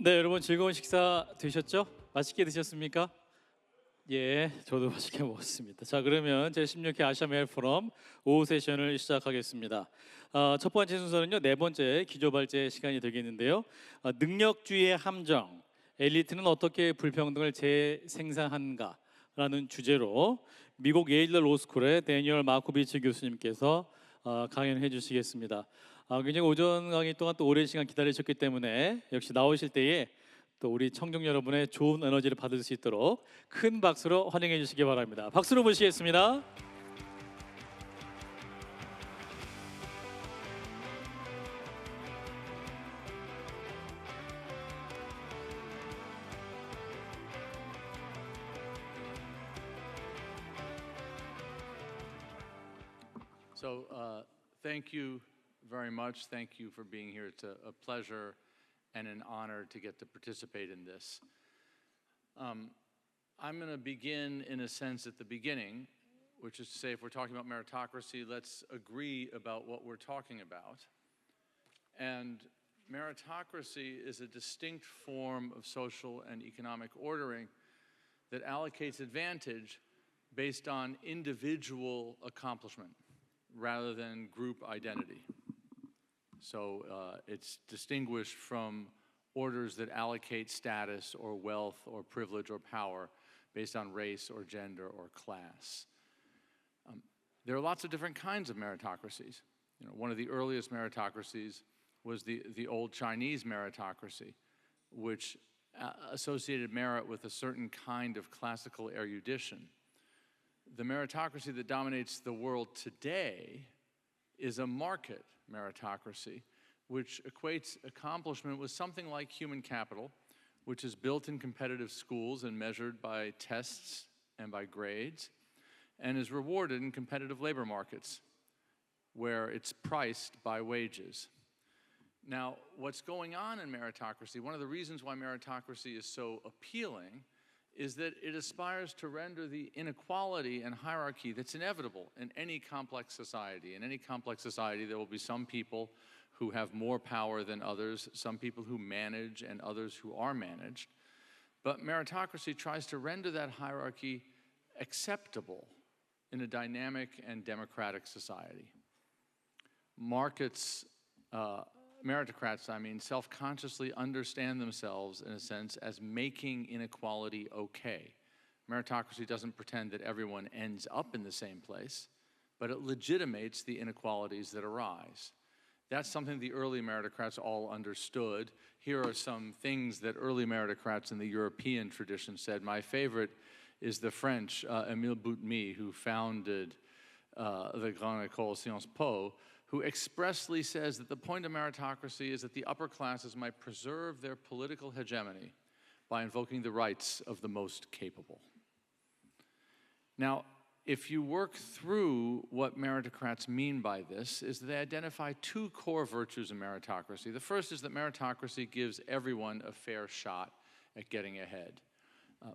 네, 여러분 즐거운 식사 되셨죠? 맛있게 드셨습니까? 예, 저도 맛있게 먹었습니다. 자, 그러면 제16회 아시아미래포럼 오후 세션을 시작하겠습니다. 첫 번째 순서는요, 네 번째 기조발제 시간이 되겠는데요. 능력주의의 함정, 엘리트는 어떻게 불평등을 재생산하는가 라는 주제로 미국 예일 로스쿨의 데니얼 마코비츠 교수님께서 강연해 주시겠습니다. 굉장히 오전 강의 동안 또 오랜 시간 기다리셨기 때문에 역시 나오실 때에 또 우리 청중 여러분의 좋은 에너지를 받을 수 있도록 큰 박수로 환영해 주시기 바랍니다. 박수로 모시겠습니다. So thank you very much. Thank you for being here. It's a pleasure and an honor to get to participate in this. I'm going to begin, in a sense, at the beginning, which is to say, if we're talking about meritocracy, let's agree about what we're talking about. And meritocracy is a distinct form of social and economic ordering that allocates advantage based on individual accomplishment rather than group identity. So it's distinguished from orders that allocate status or wealth or privilege or power based on race or gender or class. There are lots of different kinds of meritocracies. You know, one of the earliest meritocracies was the old Chinese meritocracy, which associated merit with a certain kind of classical erudition. The meritocracy that dominates the world today is a market meritocracy, which equates accomplishment with something like human capital, which is built in competitive schools and measured by tests and by grades, and is rewarded in competitive labor markets, where it's priced by wages. Now, what's going on in meritocracy, one of the reasons why meritocracy is so appealing is that it aspires to render the inequality and hierarchy that's inevitable in any complex society. In any complex society, there will be some people who have more power than others, some people who manage and others who are managed. But meritocracy tries to render that hierarchy acceptable in a dynamic and democratic society. Meritocrats, I mean, self-consciously understand themselves, in a sense, as making inequality okay. Meritocracy doesn't pretend that everyone ends up in the same place, but it legitimates the inequalities that arise. That's something the early meritocrats all understood. Here are some things that early meritocrats in the European tradition said. My favorite is the French, Émile Boutmy, who founded the Grande École Sciences Po, who expressly says that the point of meritocracy is that the upper classes might preserve their political hegemony by invoking the rights of the most capable. Now, if you work through what meritocrats mean by this, is that they identify two core virtues of meritocracy. The first is that meritocracy gives everyone a fair shot at getting ahead.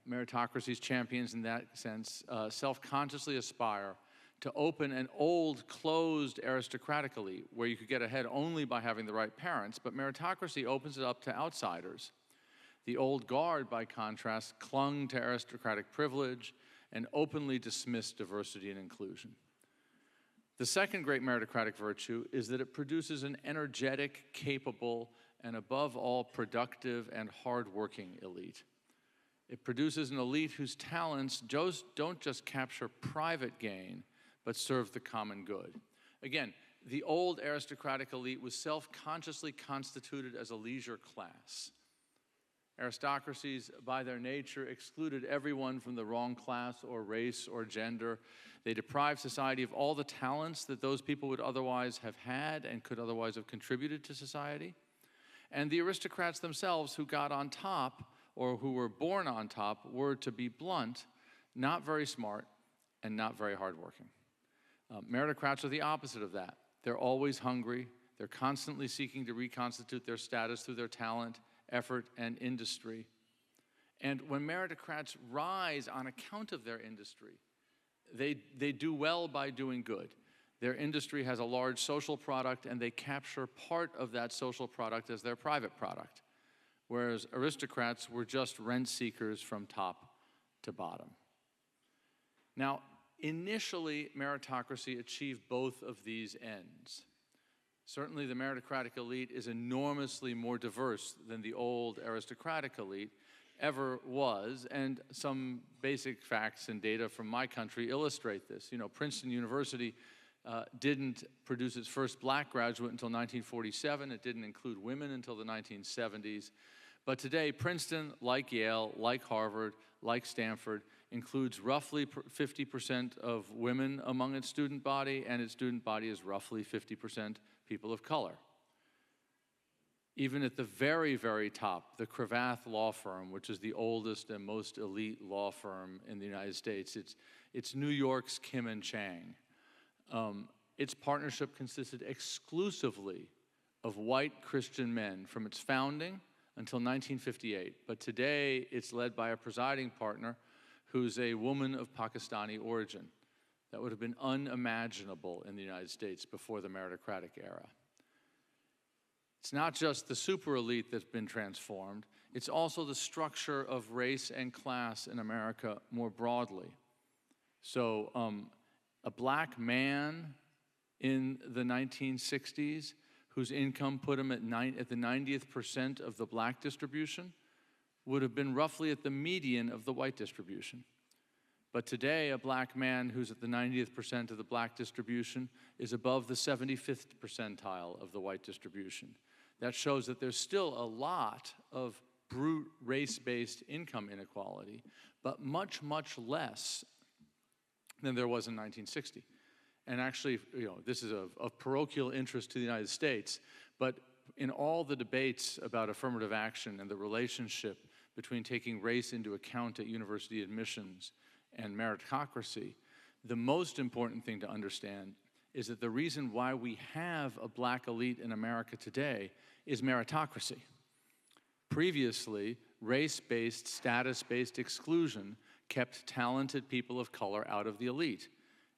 Meritocracy's champions, in that sense, self-consciously aspire to open an old, closed aristocratic elite where you could get ahead only by having the right parents, but meritocracy opens it up to outsiders. The old guard, by contrast, clung to aristocratic privilege and openly dismissed diversity and inclusion. The second great meritocratic virtue is that it produces an energetic, capable, and above all, productive and hardworking elite. It produces an elite whose talents don't just capture private gain, but serve the common good. Again, the old aristocratic elite was self-consciously constituted as a leisure class. Aristocracies, by their nature, excluded everyone from the wrong class or race or gender. They deprived society of all the talents that those people would otherwise have had and could otherwise have contributed to society. And the aristocrats themselves who got on top, or who were born on top, were, to be blunt, not very smart and not very hardworking. Meritocrats are the opposite of that. They're always hungry. They're constantly seeking to reconstitute their status through their talent, effort, and industry. And when meritocrats rise on account of their industry, they do well by doing good. Their industry has a large social product, and they capture part of that social product as their private product. whereas aristocrats were just rent seekers from top to bottom. Now, initially, meritocracy achieved both of these ends. Certainly, the meritocratic elite is enormously more diverse than the old aristocratic elite ever was, and some basic facts and data from my country illustrate this. You know, Princeton University didn't produce its first black graduate until 1947. It didn't include women until the 1970s. But today, Princeton, like Yale, like Harvard, like Stanford, includes roughly 50% of women among its student body, and its student body is roughly 50% people of color. Even at the very, very top, the Cravath Law Firm, which is the oldest and most elite law firm in the United States, it's New York's Kim and Chang. Its partnership consisted exclusively of white Christian men from its founding until 1958. But today, it's led by a presiding partner who's a woman of Pakistani origin. That would have been unimaginable in the United States before the meritocratic era. It's not just the super elite that's been transformed, it's also the structure of race and class in America more broadly. So a black man in the 1960s whose income put him at the 90th percent of the black distribution would have been roughly at the median of the white distribution. But today, a black man who's at the 90th percent of the black distribution is above the 75th percentile of the white distribution. That shows that there's still a lot of brute race-based income inequality, but much, much less than there was in 1960. And actually, you know, this is of parochial interest to the United States, but in all the debates about affirmative action and the relationship between taking race into account at university admissions and meritocracy, the most important thing to understand is that the reason why we have a black elite in America today is meritocracy. Previously, race-based, status-based exclusion kept talented people of color out of the elite,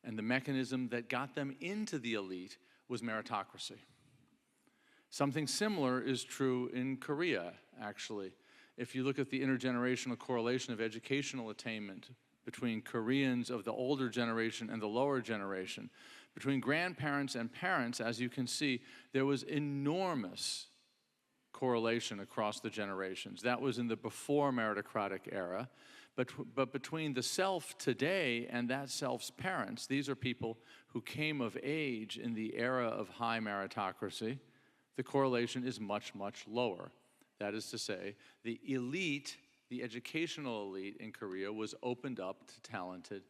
and the mechanism that got them into the elite was meritocracy. Something similar is true in Korea, actually. If you look at the intergenerational correlation of educational attainment between Koreans of the older generation and the lower generation, between grandparents and parents, as you can see, there was enormous correlation across the generations. That was in the before meritocratic era. But between the self today and that self's parents, these are people who came of age in the era of high meritocracy, the correlation is much, much lower. That is to say, the elite, the educational elite in Korea was opened up to talented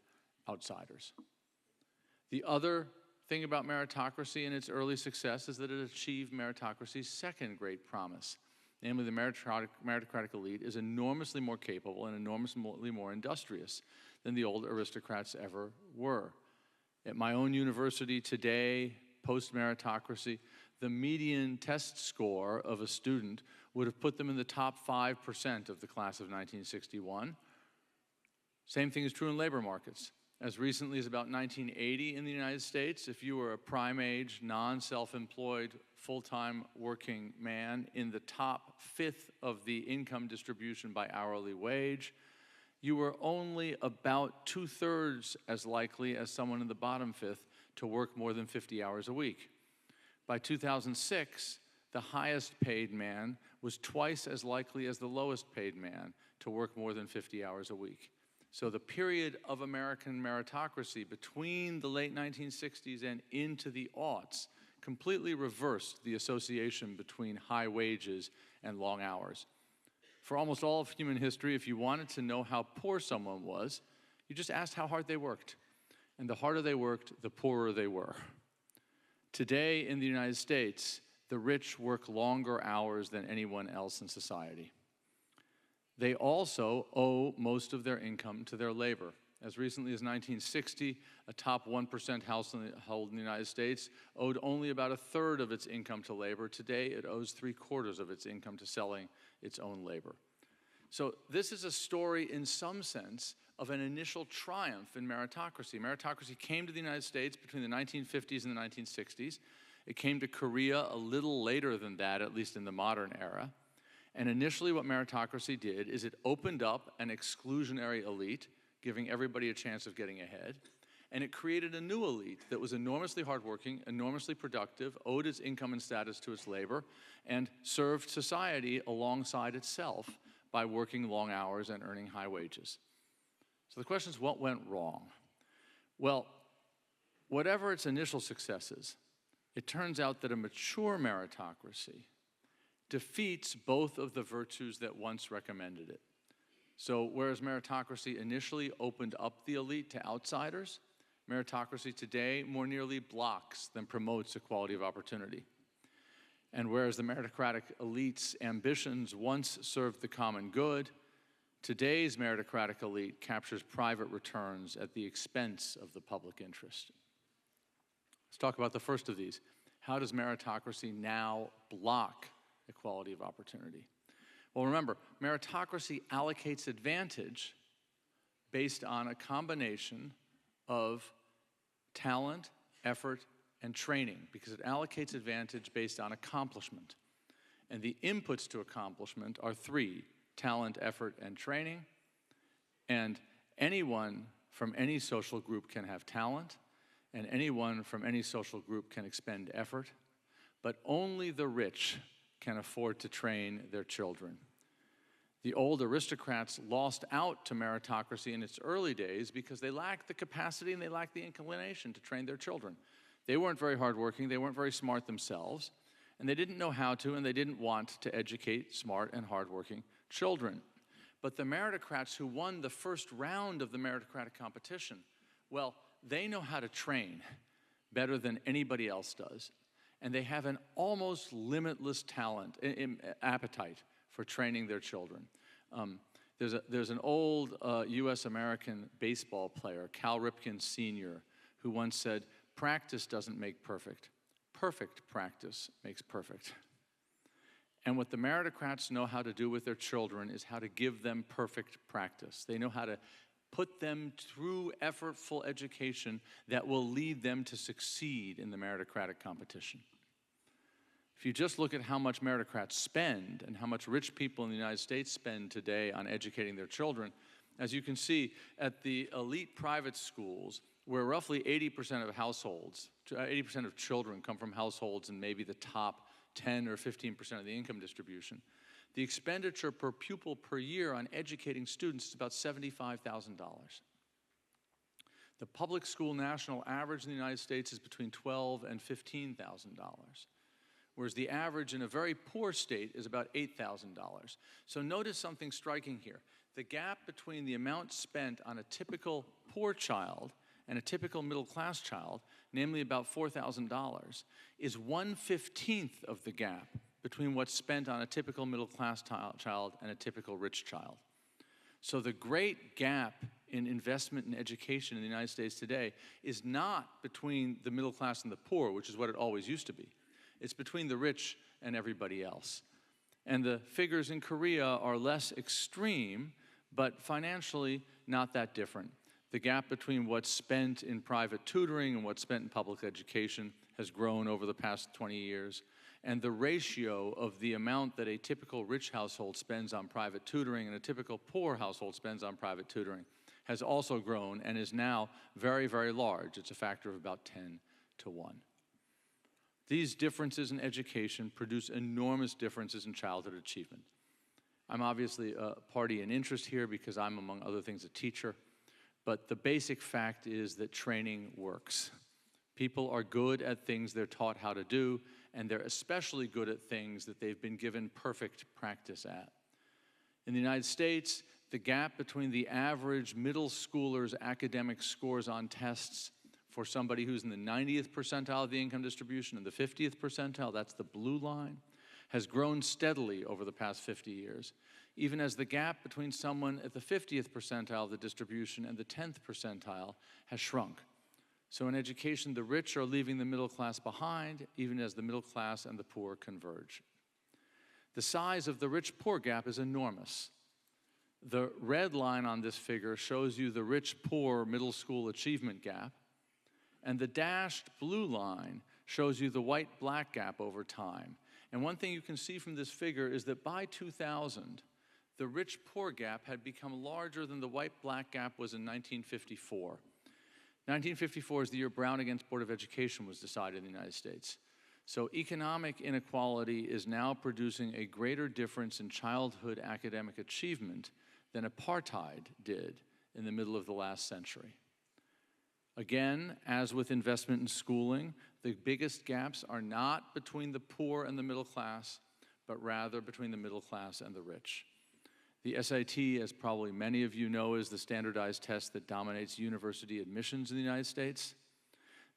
outsiders. The other thing about meritocracy and its early success is that it achieved meritocracy's second great promise. Namely, the meritocratic elite is enormously more capable and enormously more industrious than the old aristocrats ever were. At my own university today, post-meritocracy, the median test score of a student would have put them in the top 5% of the class of 1961. Same thing is true in labor markets. As recently as about 1980 in the United States, if you were a prime-age, non-self-employed, full-time working man in the top fifth of the income distribution by hourly wage, you were only about 2/3 as likely as someone in the bottom fifth to work more than 50 hours a week. By 2006, the highest paid man was twice as likely as the lowest paid man to work more than 50 hours a week. So the period of American meritocracy between the late 1960s and into the aughts completely reversed the association between high wages and long hours. For almost all of human history, if you wanted to know how poor someone was, you just asked how hard they worked. And the harder they worked, the poorer they were. Today in the United States, the rich work longer hours than anyone else in society. They also owe most of their income to their labor. As recently as 1960, a top 1% household in the United States owed only about 1/3 of its income to labor. Today, it owes 3/4 of its income to selling its own labor. So this is a story, in some sense, of an initial triumph in meritocracy. Meritocracy came to the United States between the 1950s and the 1960s. It came to Korea a little later than that, at least in the modern era. And initially what meritocracy did is it opened up an exclusionary elite, giving everybody a chance of getting ahead. And it created a new elite that was enormously hardworking, enormously productive, owed its income and status to its labor, and served society alongside itself by working long hours and earning high wages. So the question is, what went wrong? Well, whatever its initial successes, it turns out that a mature meritocracy defeats both of the virtues that once recommended it. So whereas meritocracy initially opened up the elite to outsiders, meritocracy today more nearly blocks than promotes equality of opportunity. And whereas the meritocratic elite's ambitions once served the common good, today's meritocratic elite captures private returns at the expense of the public interest. Let's talk about the first of these. How does meritocracy now block equality of opportunity? Well, remember, meritocracy allocates advantage based on a combination of talent, effort, and training, because it allocates advantage based on accomplishment. And the inputs to accomplishment are three: talent, effort, and training. And anyone from any social group can have talent, and anyone from any social group can expend effort, but only the rich can afford to train their children. The old aristocrats lost out to meritocracy in its early days because they lacked the capacity and they lacked the inclination to train their children. They weren't very hardworking, they weren't very smart themselves, and they didn't know how to, and they didn't want to educate smart and hardworking children. But the meritocrats who won the first round of the meritocratic competition, well, they know how to train better than anybody else does. And they have an almost limitless talent, appetite for training their children. There's an old US-American baseball player, Cal Ripken Sr., who once said, "Practice doesn't make perfect. Perfect practice makes perfect." And what the meritocrats know how to do with their children is how to give them perfect practice. They know how to put them through effortful education that will lead them to succeed in the meritocratic competition. If you just look at how much meritocrats spend and how much rich people in the United States spend today on educating their children, as you can see at the elite private schools, where roughly 80% of households, 80% of children come from households in maybe the top 10 or 15% of the income distribution, the expenditure per pupil per year on educating students is about $75,000. The public school national average in the United States is between $12,000 and $15,000, whereas the average in a very poor state is about $8,000. So notice something striking here. The gap between the amount spent on a typical poor child and a typical middle-class child, namely about $4,000, is 1/15 of the gap between what's spent on a typical middle-class child and a typical rich child. So the great gap in investment in education in the United States today is not between the middle class and the poor, which is what it always used to be. It's between the rich and everybody else. And the figures in Korea are less extreme, but financially not that different. The gap between what's spent in private tutoring and what's spent in public education has grown over the past 20 years. And the ratio of the amount that a typical rich household spends on private tutoring and a typical poor household spends on private tutoring has also grown and is now very, very large. It's a factor of about 10-1. These differences in education produce enormous differences in childhood achievement. I'm obviously a party in interest here because I'm, among other things, a teacher, but the basic fact is that training works. People are good at things they're taught how to do, and they're especially good at things that they've been given perfect practice at. In the United States, the gap between the average middle schooler's academic scores on tests for somebody who's in the 90th percentile of the income distribution and the 50th percentile, that's the blue line, has grown steadily over the past 50 years, even as the gap between someone at the 50th percentile of the distribution and the 10th percentile has shrunk. So in education, the rich are leaving the middle class behind, even as the middle class and the poor converge. The size of the rich-poor gap is enormous. The red line on this figure shows you the rich-poor middle school achievement gap, and the dashed blue line shows you the white-black gap over time. And one thing you can see from this figure is that by 2000, the rich-poor gap had become larger than the white-black gap was in 1954. 1954 is the year Brown against Board of Education was decided in the United States. So economic inequality is now producing a greater difference in childhood academic achievement than apartheid did in the middle of the last century. Again, as with investment in schooling, the biggest gaps are not between the poor and the middle class, but rather between the middle class and the rich. The SAT, as probably many of you know, is the standardized test that dominates university admissions in the United States.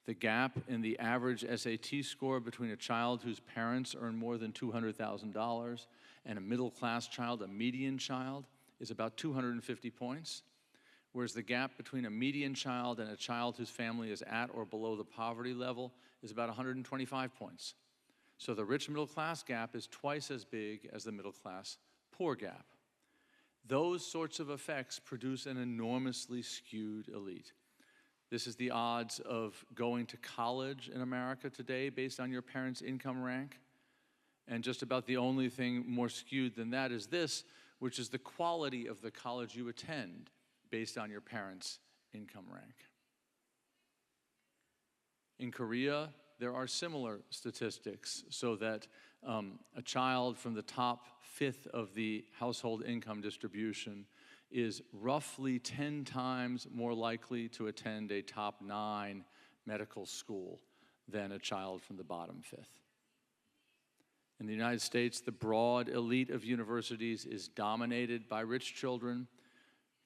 The gap in the average SAT score between a child whose parents earn more than $200,000 and a middle-class child, a median child, is about 250 points, whereas the gap between a median child and a child whose family is at or below the poverty level is about 125 points. So the rich middle-class gap is twice as big as the middle-class poor gap. Those sorts of effects produce an enormously skewed elite. This is the odds of going to college in America today based on your parents' income rank. And just about the only thing more skewed than that is this, which is the quality of the college you attend based on your parents' income rank. In Korea, there are similar statistics, so that a child from the top fifth of the household income distribution is roughly 10 times more likely to attend a top 9 medical school than a child from the bottom fifth. In the United States, the broad elite of universities is dominated by rich children.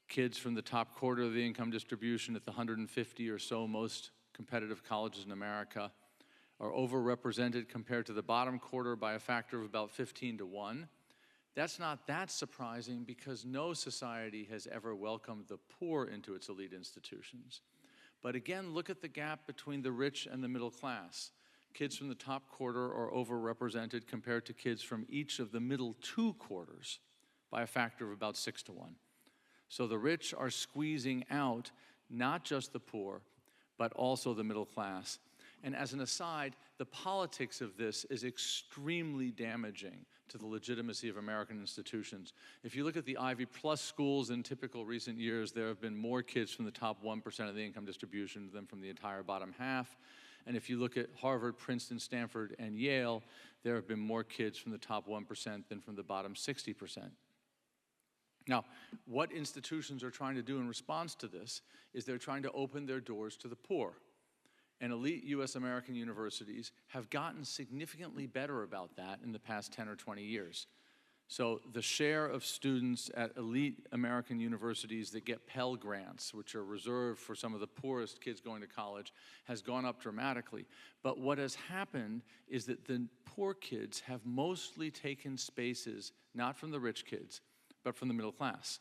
Kids from the top quarter of the income distribution at the 150 or so most competitive colleges in America are overrepresented compared to the bottom quarter by a factor of about 15 to 1. That's not that surprising because no society has ever welcomed the poor into its elite institutions. But again, look at the gap between the rich and the middle class. Kids from the top quarter are overrepresented compared to kids from each of the middle 2 quarters by a factor of about 6 to 1. So the rich are squeezing out not just the poor, but also the middle class. And as an aside, the politics of this is extremely damaging to the legitimacy of American institutions. If you look at the Ivy Plus schools in typical recent years, there have been more kids from the top 1% of the income distribution than from the entire bottom half. And if you look at Harvard, Princeton, Stanford, and Yale, there have been more kids from the top 1% than from the bottom 60%. Now, what institutions are trying to do in response to this is they're trying to open their doors to the poor. And elite U.S. American universities have gotten significantly better about that in the past 10 or 20 years. So the share of students at elite American universities that get Pell Grants, which are reserved for some of the poorest kids going to college, has gone up dramatically. But what has happened is that the poor kids have mostly taken spaces, not from the rich kids, but from the middle class.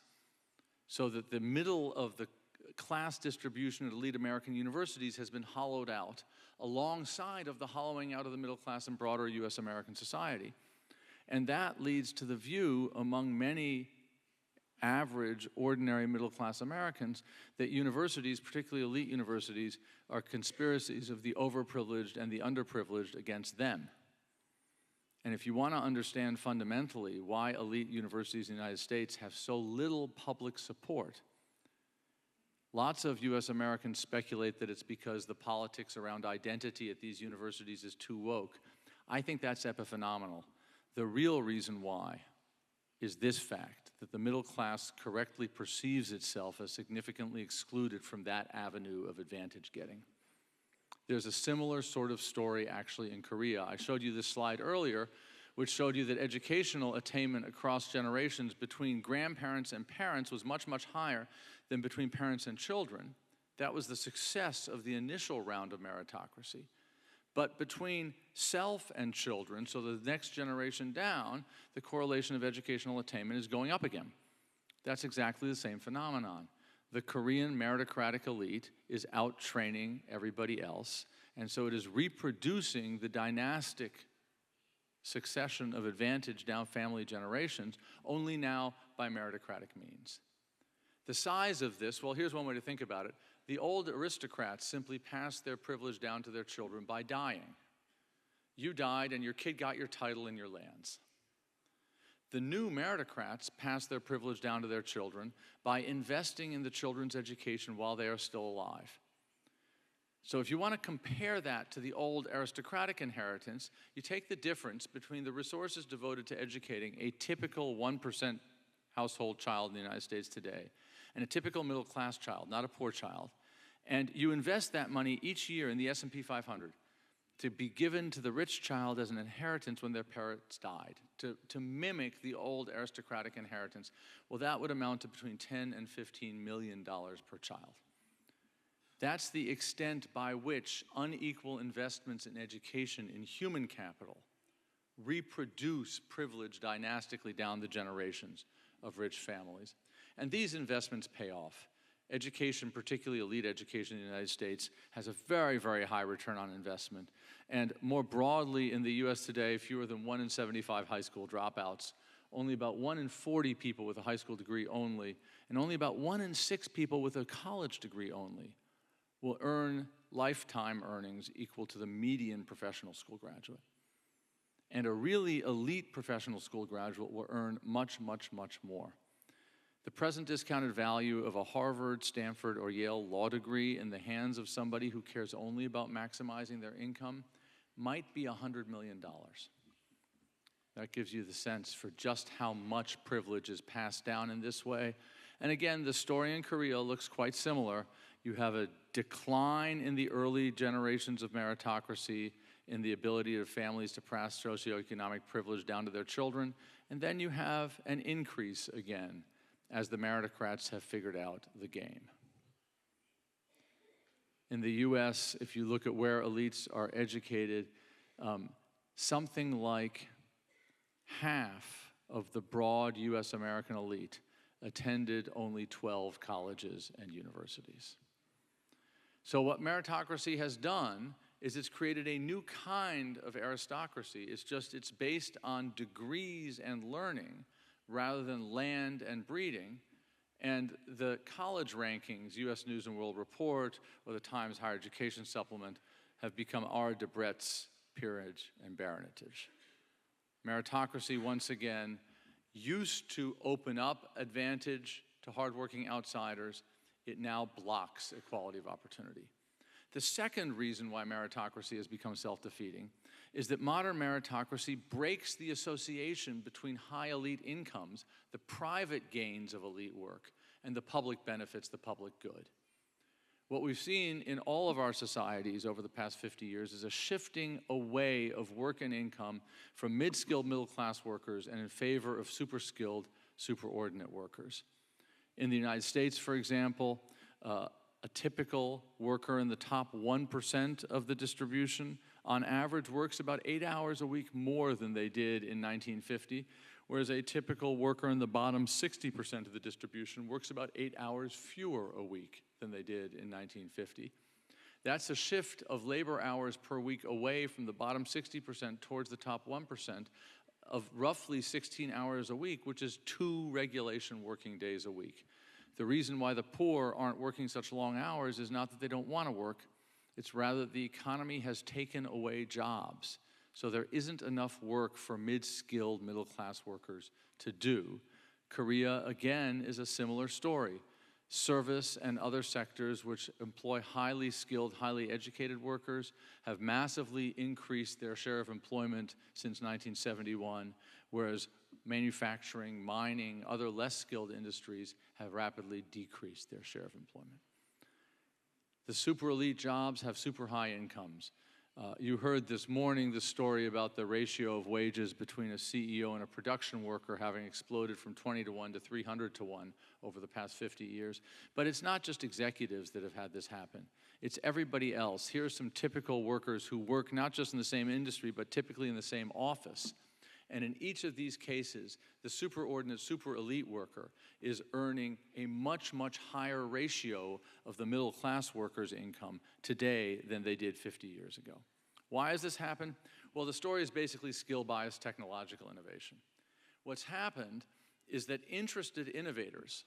So that the middle of the class distribution at elite American universities has been hollowed out alongside of the hollowing out of the middle class and broader U.S. American society. And that leads to the view among many average, ordinary middle-class Americans that universities, particularly elite universities, are conspiracies of the overprivileged and the underprivileged against them. And if you want to understand fundamentally why elite universities in the United States have so little public support, lots of U.S. Americans speculate that it's because the politics around identity at these universities is too woke. I think that's epiphenomenal. The real reason why is this fact, that the middle class correctly perceives itself as significantly excluded from that avenue of advantage getting. There's a similar sort of story actually in Korea. I showed you this slide earlier, which showed you that educational attainment across generations between grandparents and parents was much, much higher than between parents and children. That was the success of the initial round of meritocracy. But between self and children, so the next generation down, the correlation of educational attainment is going up again. That's exactly the same phenomenon. The Korean meritocratic elite is out-training everybody else, and so it is reproducing the dynastic succession of advantage down family generations, only now by meritocratic means. The size of this, well, here's one way to think about it. The old aristocrats simply passed their privilege down to their children by dying. You died and your kid got your title and your lands. The new meritocrats pass their privilege down to their children by investing in the children's education while they are still alive. So if you want to compare that to the old aristocratic inheritance, you take the difference between the resources devoted to educating a typical 1% household child in the United States today and a typical middle-class child, not a poor child, and you invest that money each year in the S&P 500 to be given to the rich child as an inheritance when their parents died, to mimic the old aristocratic inheritance, well, that would amount to between $10 and $15 million per child. That's the extent by which unequal investments in education in human capital reproduce privilege dynastically down the generations of rich families. And these investments pay off. Education, particularly elite education in the United States, has a very, very high return on investment. And more broadly in the US today, fewer than 1 in 75 high school dropouts, only about 1 in 40 people with a high school degree only, and only about 1 in 6 people with a college degree only will earn lifetime earnings equal to the median professional school graduate. And a really elite professional school graduate will earn much, much, much more. The present discounted value of a Harvard, Stanford, or Yale law degree in the hands of somebody who cares only about maximizing their income might be $100 million. That gives you the sense for just how much privilege is passed down in this way. And again, the story in Korea looks quite similar. You have a decline in the early generations of meritocracy, in the ability of families to pass socioeconomic privilege down to their children, and then you have an increase again as the meritocrats have figured out the game. In the US, if you look at where elites are educated, something like half of the broad US American elite attended only 12 colleges and universities. So what meritocracy has done is it's created a new kind of aristocracy. It's based on degrees and learning rather than land and breeding. And the college rankings, US News and World Report, or the Times Higher Education Supplement, have become our Debrett's peerage and baronetage. Meritocracy, once again, used to open up advantage to hardworking outsiders. It now blocks equality of opportunity. The second reason why meritocracy has become self-defeating is that modern meritocracy breaks the association between high elite incomes, the private gains of elite work, and the public benefits, the public good. What we've seen in all of our societies over the past 50 years is a shifting away of work and income from mid-skilled middle-class workers and in favor of super-skilled, superordinate workers. In the United States, for example, a typical worker in the top 1% of the distribution on average works about 8 hours a week more than they did in 1950, whereas a typical worker in the bottom 60% of the distribution works about 8 hours fewer a week than they did in 1950. That's a shift of labor hours per week away from the bottom 60% towards the top 1% of roughly 16 hours a week, which is 2 regulation working days a week. The reason why the poor aren't working such long hours is not that they don't want to work, it's rather that the economy has taken away jobs. So there isn't enough work for mid-skilled middle-class workers to do. Korea, again, is a similar story. Service and other sectors which employ highly skilled, highly educated workers have massively increased their share of employment since 1971, whereas manufacturing, mining, other less skilled industries have rapidly decreased their share of employment. The super elite jobs have super high incomes. You heard this morning the story about the ratio of wages between a CEO and a production worker having exploded from 20 to 1 to 300 to 1 over the past 50 years. But it's not just executives that have had this happen. It's everybody else. Here are some typical workers who work not just in the same industry, but typically in the same office. And in each of these cases, the superordinate, super elite worker is earning a much, much higher ratio of the middle class worker's income today than they did 50 years ago. Why has this happened? Well, the story is basically skill-biased technological innovation. What's happened is that interested innovators,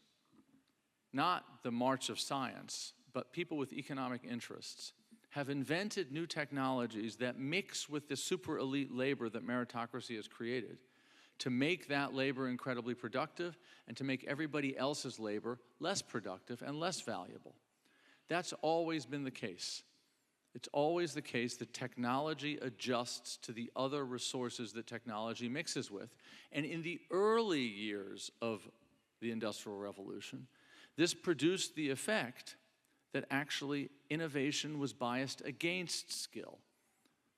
not the march of science, but people with economic interests, have invented new technologies that mix with the super elite labor that meritocracy has created to make that labor incredibly productive and to make everybody else's labor less productive and less valuable. That's always been the case. It's always the case that technology adjusts to the other resources that technology mixes with. And in the early years of the Industrial Revolution, this produced the effect that actually innovation was biased against skill.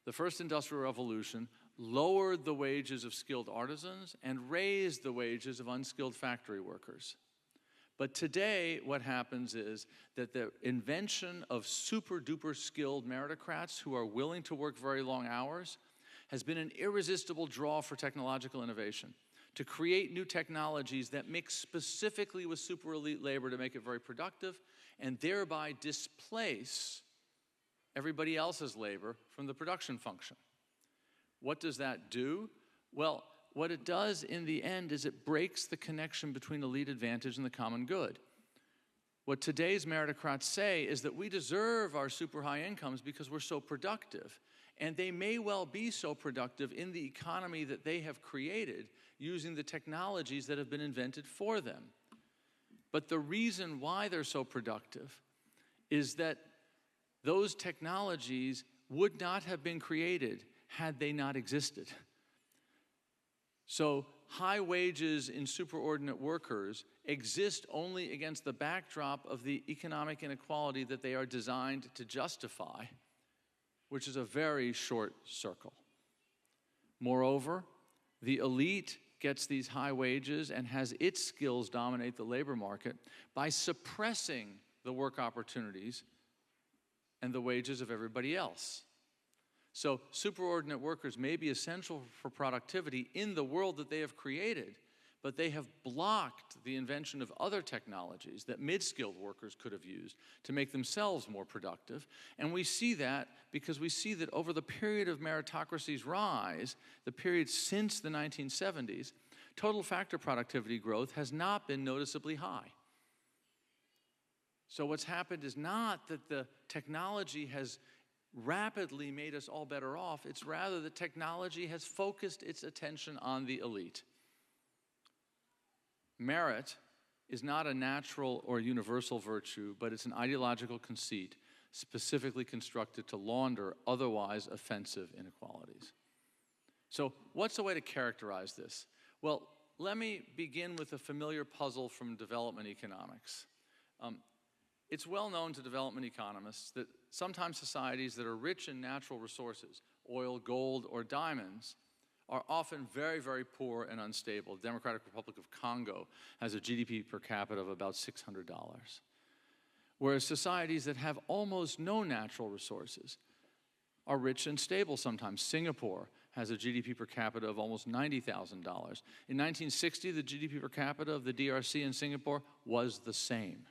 The first Industrial Revolution lowered the wages of skilled artisans and raised the wages of unskilled factory workers. But today, what happens is that the invention of super-duper skilled meritocrats who are willing to work very long hours has been an irresistible draw for technological innovation, to create new technologies that mix specifically with super elite labor to make it very productive and thereby displace everybody else's labor from the production function. What does that do? Well, what it does in the end is it breaks the connection between elite advantage and the common good. What today's meritocrats say is that we deserve our super high incomes because we're so productive. And they may well be so productive in the economy that they have created using the technologies that have been invented for them. But the reason why they're so productive is that those technologies would not have been created had they not existed. So high wages in superordinate workers exist only against the backdrop of the economic inequality that they are designed to justify, which is a very short circle. Moreover, the elite gets these high wages and has its skills dominate the labor market by suppressing the work opportunities and the wages of everybody else. So superordinate workers may be essential for productivity in the world that they have created, but they have blocked the invention of other technologies that mid-skilled workers could have used to make themselves more productive. And we see that because we see that over the period of meritocracy's rise, the period since the 1970s, total factor productivity growth has not been noticeably high. So what's happened is not that the technology has rapidly made us all better off, it's rather that technology has focused its attention on the elite. Merit is not a natural or universal virtue, but it's an ideological conceit specifically constructed to launder otherwise offensive inequalities. So what's the way to characterize this? Well, let me begin with a familiar puzzle from development economics. It's well known to development economists that sometimes societies that are rich in natural resources, oil, gold, or diamonds, are often very, very poor and unstable. The Democratic Republic of Congo has a GDP per capita of about $600. Whereas societies that have almost no natural resources are rich and stable sometimes. Singapore has a GDP per capita of almost $90,000. In 1960, the GDP per capita of the DRC in Singapore was the same.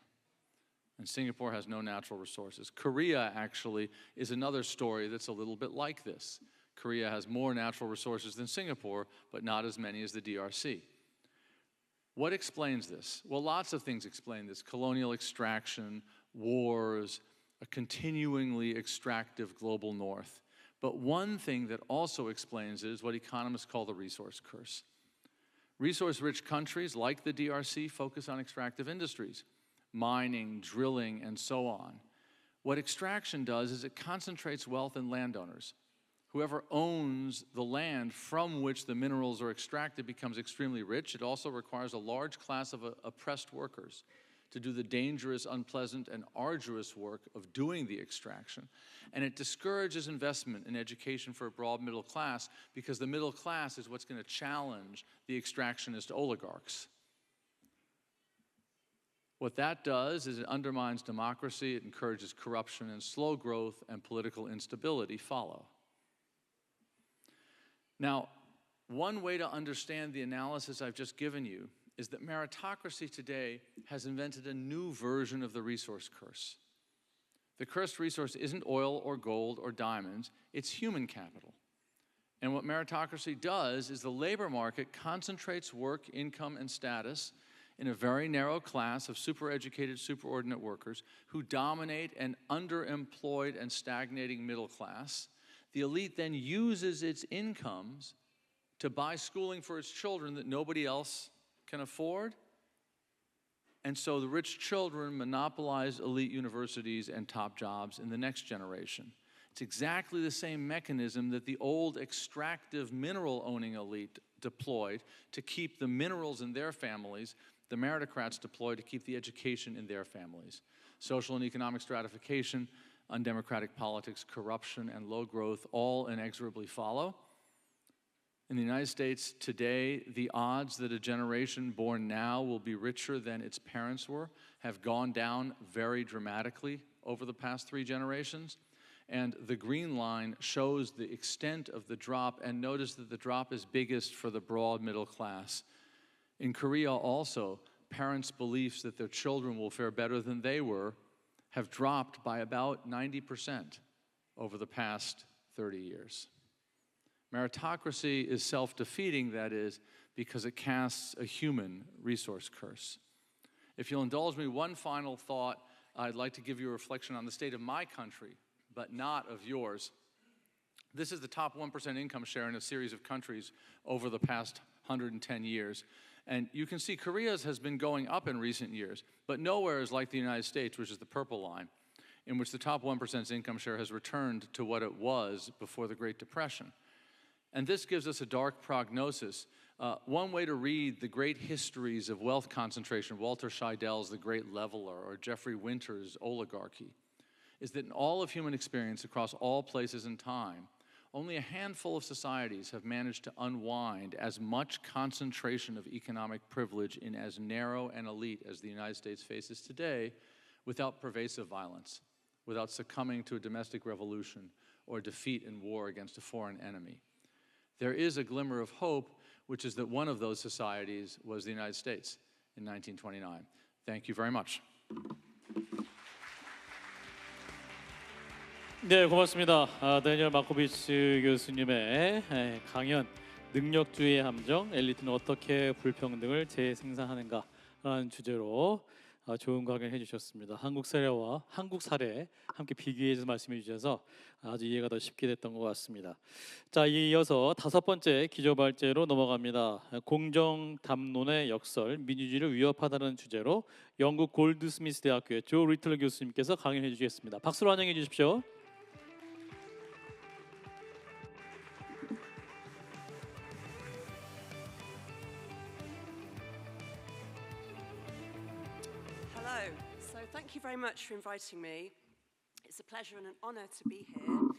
And Singapore has no natural resources. Korea actually is another story that's a little bit like this. Korea has more natural resources than Singapore, but not as many as the DRC. What explains this? Well, lots of things explain this. Colonial extraction, wars, a continuingly extractive global north. But one thing that also explains it is what economists call the resource curse. Resource-rich countries like the DRC focus on extractive industries, mining, drilling, and so on. What extraction does is it concentrates wealth in landowners. Whoever owns the land from which the minerals are extracted becomes extremely rich. It also requires a large class of oppressed workers to do the dangerous, unpleasant, and arduous work of doing the extraction. And it discourages investment in education for a broad middle class because the middle class is what's going to challenge the extractionist oligarchs. What that does is it undermines democracy, it encourages corruption, and slow growth and political instability follow. Now, one way to understand the analysis I've just given you is that meritocracy today has invented a new version of the resource curse. The cursed resource isn't oil or gold or diamonds, it's human capital. And what meritocracy does is the labor market concentrates work, income, and status in a very narrow class of super-educated, superordinate workers who dominate an underemployed and stagnating middle class. The elite then uses its incomes to buy schooling for its children that nobody else can afford. And so the rich children monopolize elite universities and top jobs in the next generation. It's exactly the same mechanism that the old extractive mineral-owning elite deployed to keep the minerals in their families, the meritocrats deployed to keep the education in their families. Social and economic stratification, undemocratic politics, corruption, and low growth all inexorably follow. In the United States today, the odds that a generation born now will be richer than its parents were have gone down very dramatically over the past 3 generations. And the green line shows the extent of the drop, and notice that the drop is biggest for the broad middle class. In Korea also, parents' beliefs that their children will fare better than they were have dropped by about 90% over the past 30 years. Meritocracy is self-defeating, that is, because it casts a human resource curse. If you'll indulge me one final thought, I'd like to give you a reflection on the state of my country, but not of yours. This is the top 1% income share in a series of countries over the past 110 years. And you can see Korea's has been going up in recent years, but nowhere is like the United States, which is the purple line, in which the top 1%'s income share has returned to what it was before the Great Depression. And this gives us a dark prognosis. One way to read the great histories of wealth concentration, Walter Scheidel's The Great Leveler, or Jeffrey Winter's Oligarchy, is that in all of human experience across all places and time, only a handful of societies have managed to unwind as much concentration of economic privilege in as narrow an elite as the United States faces today without pervasive violence, without succumbing to a domestic revolution or defeat in war against a foreign enemy. There is a glimmer of hope, which is that one of those societies was the United States in 1929. Thank you very much. 네, 고맙습니다. 다니엘 마코비츠 교수님의 강연 능력주의의 함정, 엘리트는 어떻게 불평등을 재생산하는가 라는 주제로 좋은 강연 해주셨습니다. 한국 사례 함께 비교해서 말씀해 주셔서 아주 이해가 더 쉽게 됐던 것 같습니다. 자, 이어서 5번째 기조발제로 넘어갑니다. 공정 담론의 역설, 민주주의를 위협하다는 주제로 영국 골드스미스 대학교의 조 리틀 교수님께서 강연해 주시겠습니다. 박수로 환영해 주십시오. Hello. So thank you very much for inviting me. It's a pleasure and an honor to be here.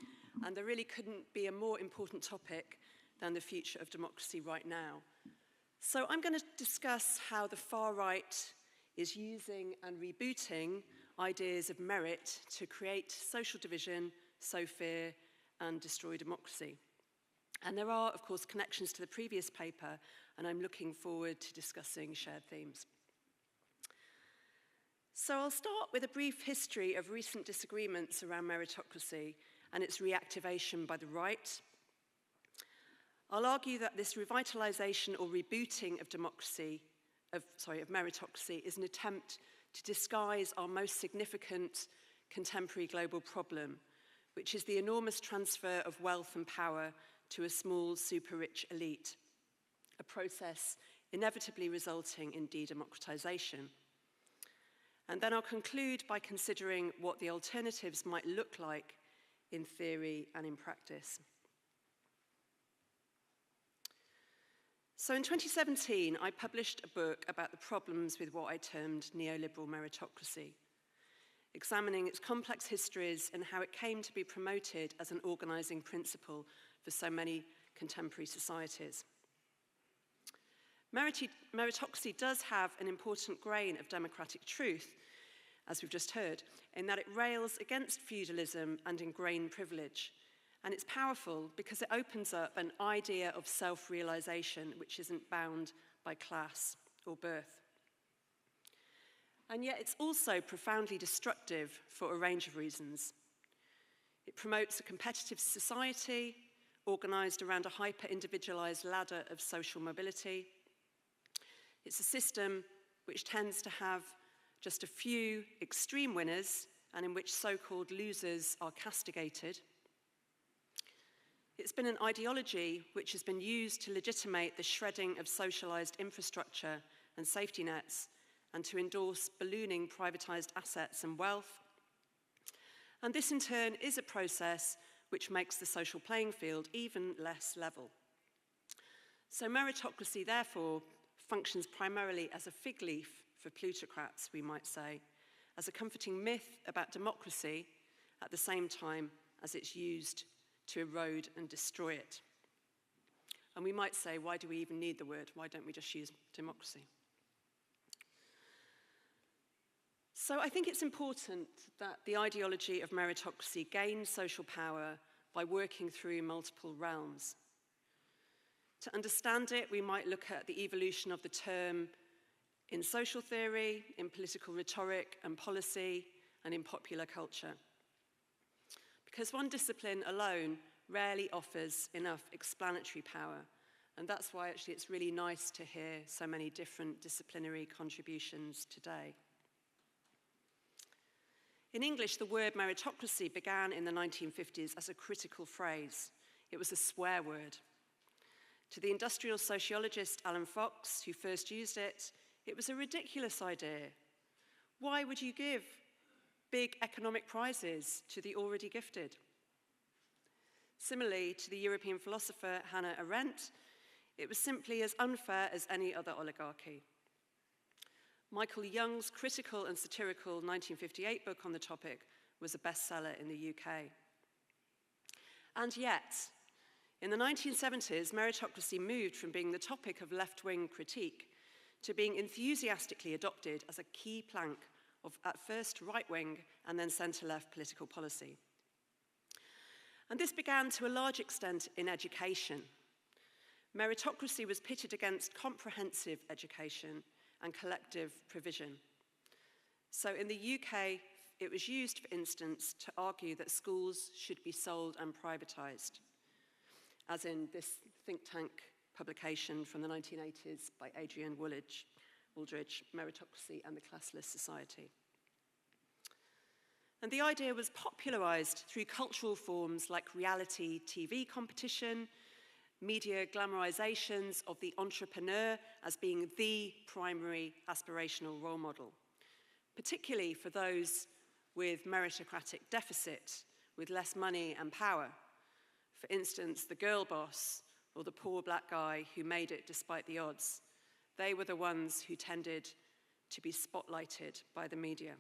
And there really couldn't be a more important topic than the future of democracy right now. So I'm going to discuss how the far right is using and rebooting ideas of merit to create social division, sow fear, and destroy democracy. And there are, of course, connections to the previous paper, and I'm looking forward to discussing shared themes. So I'll start with a brief history of recent disagreements around meritocracy and its reactivation by the right. I'll argue that this revitalization or rebooting of meritocracy is an attempt to disguise our most significant contemporary global problem, which is the enormous transfer of wealth and power to a small, super-rich elite, a process inevitably resulting in de-democratization. And then I'll conclude by considering what the alternatives might look like in theory and in practice. So in 2017, I published a book about the problems with what I termed neoliberal meritocracy, examining its complex histories and how it came to be promoted as an organizing principle for so many contemporary societies. Meritocracy does have an important grain of democratic truth, as we've just heard, in that it rails against feudalism and ingrained privilege. And it's powerful because it opens up an idea of self-realization which isn't bound by class or birth. And yet it's also profoundly destructive for a range of reasons. It promotes a competitive society organized around a hyper-individualized ladder of social mobility. It's a system which tends to have just a few extreme winners and in which so-called losers are castigated. It's been an ideology which has been used to legitimate the shredding of socialized infrastructure and safety nets and to endorse ballooning privatized assets and wealth. And this in turn is a process which makes the social playing field even less level. So meritocracy, therefore, functions primarily as a fig leaf for plutocrats, we might say, as a comforting myth about democracy at the same time as it's used to erode and destroy it. And we might say, why do we even need the word? Why don't we just use democracy? So I think it's important that the ideology of meritocracy gains social power by working through multiple realms. To understand it, we might look at the evolution of the term in social theory, in political rhetoric and policy, and in popular culture. Because one discipline alone rarely offers enough explanatory power, and that's why actually it's really nice to hear so many different disciplinary contributions today. In English, the word meritocracy began in the 1950s as a critical phrase. It was a swear word. To the industrial sociologist Alan Fox, who first used it, it was a ridiculous idea. Why would you give big economic prizes to the already gifted? Similarly, to the European philosopher Hannah Arendt, it was simply as unfair as any other oligarchy. Michael Young's critical and satirical 1958 book on the topic was a bestseller in the UK. And yet, in the 1970s, meritocracy moved from being the topic of left-wing critique to being enthusiastically adopted as a key plank of at first right-wing and then centre-left political policy. And this began to a large extent in education. Meritocracy was pitted against comprehensive education and collective provision. So in the UK, it was used, for instance, to argue that schools should be sold and privatised, as in this think tank publication from the 1980s by Adrian Wooldridge, Meritocracy and the Classless Society. And the idea was popularised through cultural forms like reality TV competition, media glamorizations of the entrepreneur as being the primary aspirational role model, particularly for those with meritocratic deficit, with less money and power. For instance, the girl boss or the poor black guy who made it despite the odds. They were the ones who tended to be spotlighted by the media.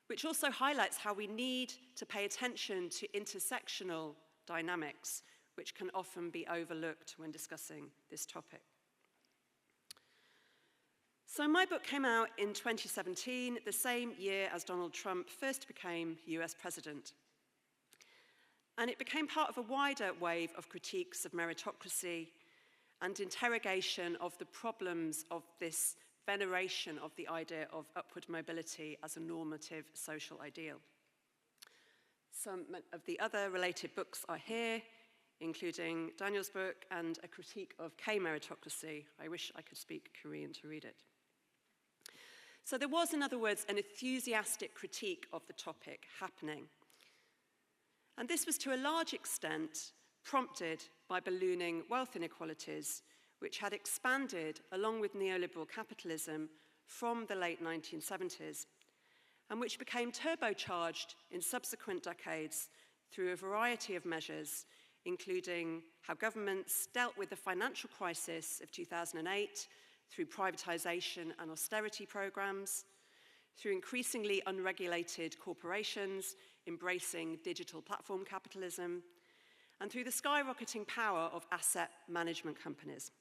Which also highlights how we need to pay attention to intersectional dynamics, which can often be overlooked when discussing this topic. So my book came out in 2017, the same year as Donald Trump first became US president. And it became part of a wider wave of critiques of meritocracy and interrogation of the problems of this veneration of the idea of upward mobility as a normative social ideal. Some of the other related books are here, including Daniel's book and a critique of K-meritocracy. I wish I could speak Korean to read it. So there was, in other words, an enthusiastic critique of the topic happening. And this was to a large extent prompted by ballooning wealth inequalities, which had expanded along with neoliberal capitalism from the late 1970s, and which became turbocharged in subsequent decades through a variety of measures, including how governments dealt with the financial crisis of 2008 through privatization and austerity programs, through increasingly unregulated corporations embracing digital platform capitalism, and through the skyrocketing power of asset management companies.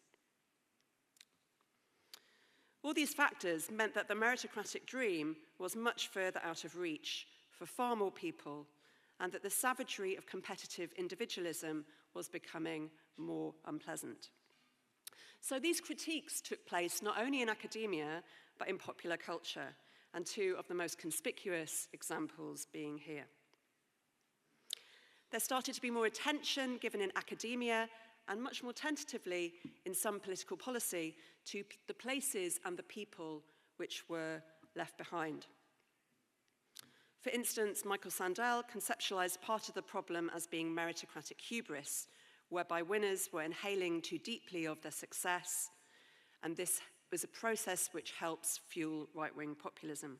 All these factors meant that the meritocratic dream was much further out of reach for far more people, and that the savagery of competitive individualism was becoming more unpleasant. So these critiques took place not only in academia, but in popular culture, and two of the most conspicuous examples being here. There started to be more attention given in academia and much more tentatively in some political policy, to the places and the people which were left behind. For instance, Michael Sandel conceptualized part of the problem as being meritocratic hubris, whereby winners were inhaling too deeply of their success, and this was a process which helps fuel right-wing populism.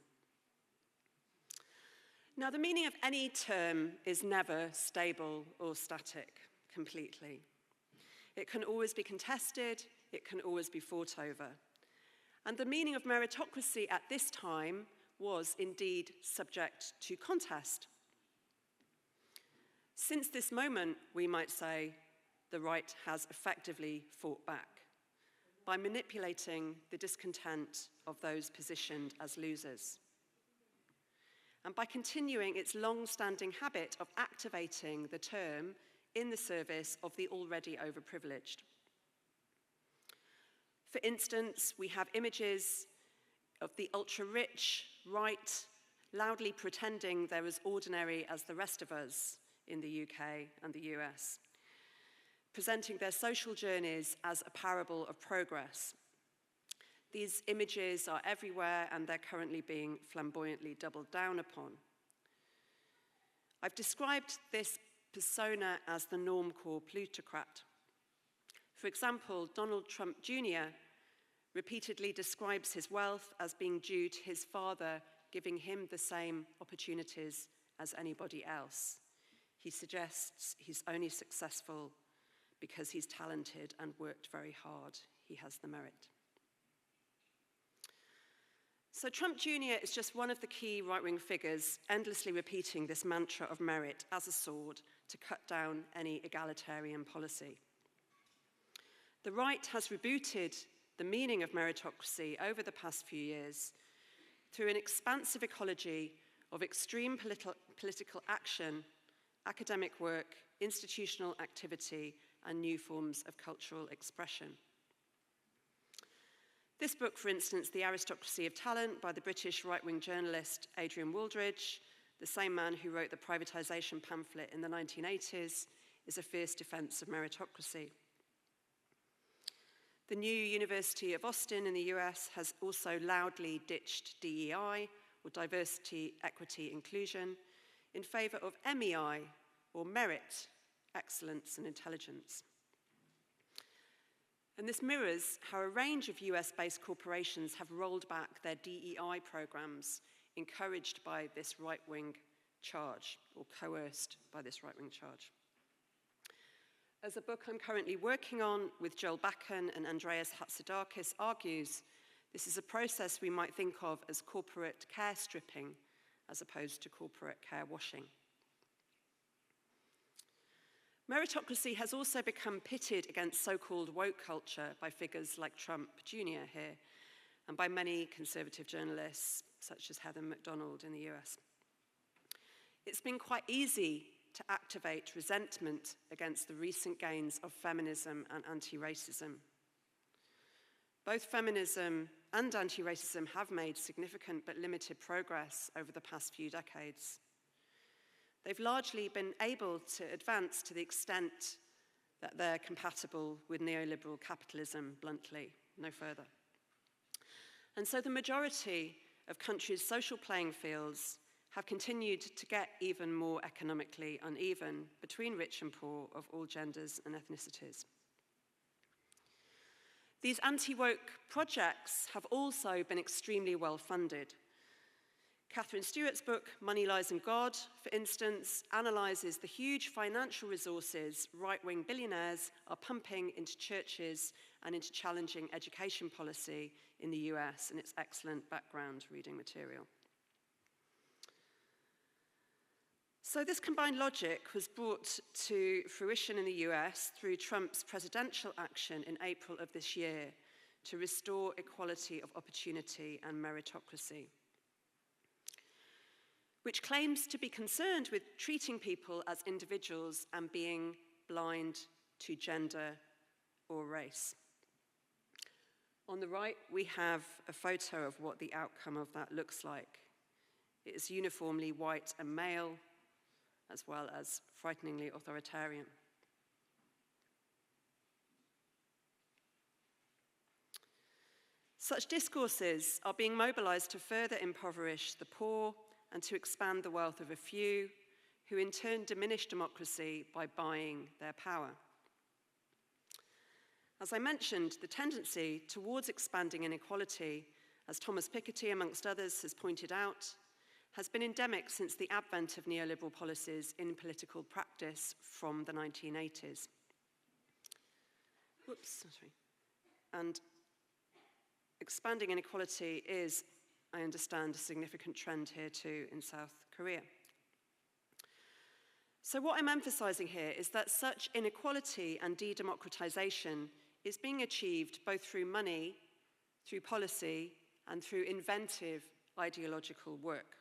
Now, the meaning of any term is never stable or static completely. It can always be contested, it can always be fought over. And the meaning of meritocracy at this time was indeed subject to contest. Since this moment, we might say, the right has effectively fought back by manipulating the discontent of those positioned as losers, and by continuing its long-standing habit of activating the term in the service of the already overprivileged. For instance, we have images of the ultra-rich right loudly pretending they're as ordinary as the rest of us in the UK and the US, presenting their social journeys as a parable of progress. These images are everywhere, and they're currently being flamboyantly doubled down upon. I've described this persona as the normcore plutocrat. For example, Donald Trump Jr. repeatedly describes his wealth as being due to his father giving him the same opportunities as anybody else. He suggests he's only successful because he's talented and worked very hard. He has the merit. So Trump Jr. is just one of the key right-wing figures endlessly repeating this mantra of merit as a sword to cut down any egalitarian policy. The right has rebooted the meaning of meritocracy over the past few years through an expansive ecology of extreme political action, academic work, institutional activity, and new forms of cultural expression. This book, for instance, The Aristocracy of Talent, by the British right-wing journalist Adrian Wooldridge, the same man who wrote the privatization pamphlet in the 1980s, is a fierce defense of meritocracy. The new University of Austin in the US has also loudly ditched DEI, or diversity, equity, inclusion, in favor of MEI, or merit, excellence, and intelligence. And this mirrors how a range of US-based corporations have rolled back their DEI programs, encouraged by this right-wing charge, or coerced by this right-wing charge. As a book I'm currently working on with Joel Bakken and Andreas Hatzidakis argues, this is a process we might think of as corporate care stripping, as opposed to corporate care washing. Meritocracy has also become pitted against so-called woke culture by figures like Trump Jr. here, and by many conservative journalists, such as Heather McDonald in the US. It's been quite easy to activate resentment against the recent gains of feminism and anti-racism. Both feminism and anti-racism have made significant but limited progress over the past few decades. They've largely been able to advance to the extent that they're compatible with neoliberal capitalism, bluntly, no further. And so the majority of countries' social playing fields have continued to get even more economically uneven between rich and poor of all genders and ethnicities. These anti-woke projects have also been extremely well funded. Catherine Stewart's book, Money, Lies and God, for instance, analyses the huge financial resources right-wing billionaires are pumping into churches and into challenging education policy in the US, and it's excellent background reading material. So this combined logic was brought to fruition in the US through Trump's presidential action in April of this year to restore equality of opportunity and meritocracy, which claims to be concerned with treating people as individuals and being blind to gender or race. On the right, we have a photo of what the outcome of that looks like. It is uniformly white and male, as well as frighteningly authoritarian. Such discourses are being mobilized to further impoverish the poor and to expand the wealth of a few, who in turn diminish democracy by buying their power. As I mentioned, the tendency towards expanding inequality, as Thomas Piketty, amongst others, has pointed out, has been endemic since the advent of neoliberal policies in political practice from the 1980s. And expanding inequality is, I understand, a significant trend here too in South Korea. So what I'm emphasizing here is that such inequality and de-democratization is being achieved both through money, through policy, and through inventive ideological work.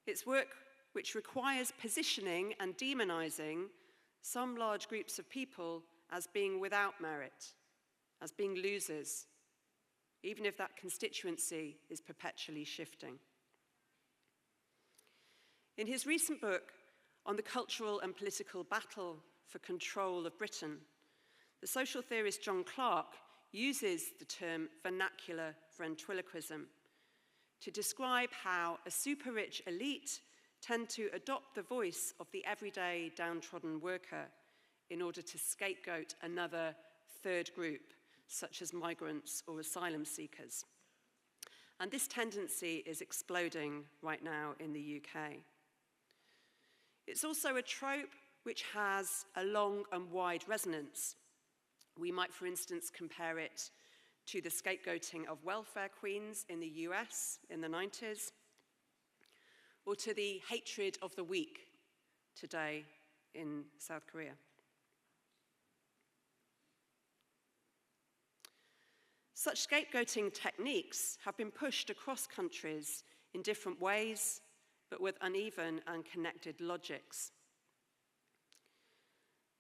It's work which requires positioning and demonizing some large groups of people as being without merit, as being losers, even if that constituency is perpetually shifting. In his recent book on the cultural and political battle for control of Britain, the social theorist John Clarke uses the term vernacular ventriloquism to describe how a super-rich elite tend to adopt the voice of the everyday downtrodden worker in order to scapegoat another third group, such as migrants or asylum seekers. And this tendency is exploding right now in the UK. It's also a trope which has a long and wide resonance. We might, for instance, compare it to the scapegoating of welfare queens in the US in the 90s, or to the hatred of the weak today in South Korea. Such scapegoating techniques have been pushed across countries in different ways, but with uneven and connected logics.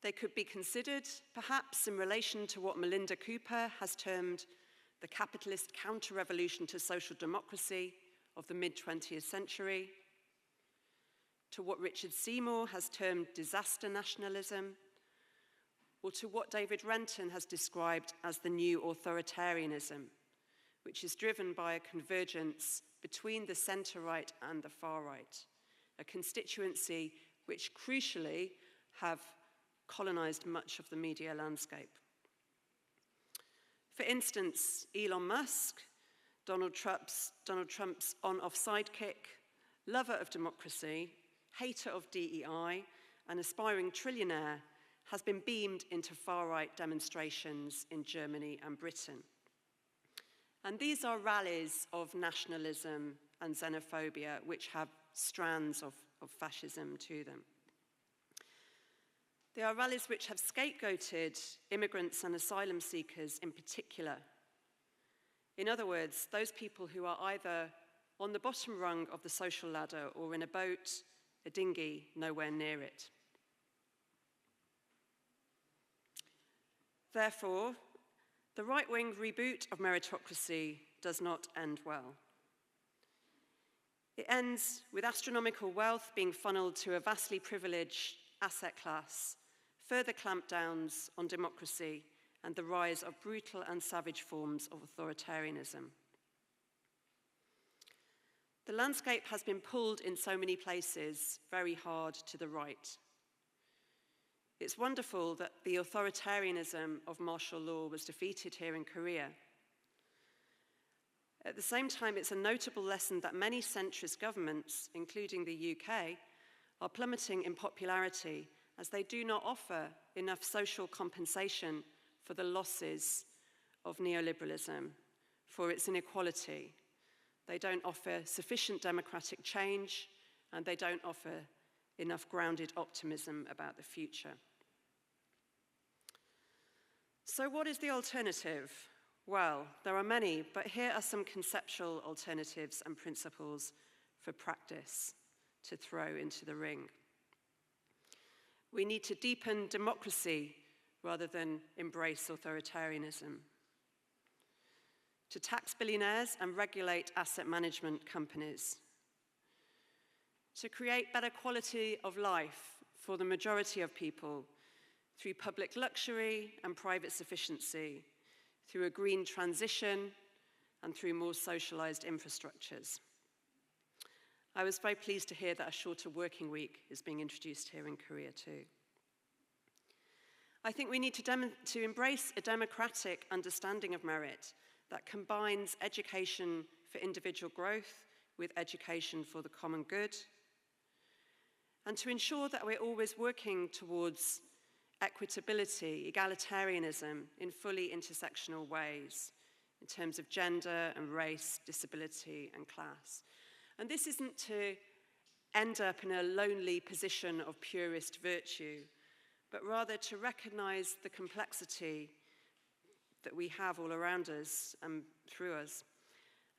They could be considered, perhaps, in relation to what Melinda Cooper has termed the capitalist counter-revolution to social democracy of the mid-20th century, to what Richard Seymour has termed disaster nationalism, or to what David Renton has described as the new authoritarianism, which is driven by a convergence between the centre-right and the far-right, a constituency which crucially have colonised much of the media landscape. For instance, Elon Musk, Donald Trump's on-off sidekick, lover of democracy, hater of DEI, and aspiring trillionaire, has been beamed into far-right demonstrations in Germany and Britain. And these are rallies of nationalism and xenophobia, which have strands of fascism to them. They are rallies which have scapegoated immigrants and asylum seekers in particular. In other words, those people who are either on the bottom rung of the social ladder or in a boat, a dinghy, nowhere near it. Therefore, the right-wing reboot of meritocracy does not end well. It ends with astronomical wealth being funneled to a vastly privileged asset class, further clampdowns on democracy, and the rise of brutal and savage forms of authoritarianism. The landscape has been pulled in so many places very hard to the right. It's wonderful that the authoritarianism of martial law was defeated here in Korea. At the same time, it's a notable lesson that many centrist governments, including the UK, are plummeting in popularity as they do not offer enough social compensation for the losses of neoliberalism, for its inequality. They don't offer sufficient democratic change, and they don't offer enough grounded optimism about the future. So what is the alternative? Well, there are many, but here are some conceptual alternatives and principles for practice to throw into the ring. We need to deepen democracy rather than embrace authoritarianism. To tax billionaires and regulate asset management companies. To create better quality of life for the majority of people through public luxury and private sufficiency, through a green transition, and through more socialized infrastructures. I was very pleased to hear that a shorter working week is being introduced here in Korea too. I think we need to embrace a democratic understanding of merit that combines education for individual growth with education for the common good, and to ensure that we're always working towards equitability, egalitarianism in fully intersectional ways in terms of gender and race, disability and class. And this isn't to end up in a lonely position of purist virtue, but rather to recognize the complexity that we have all around us and through us,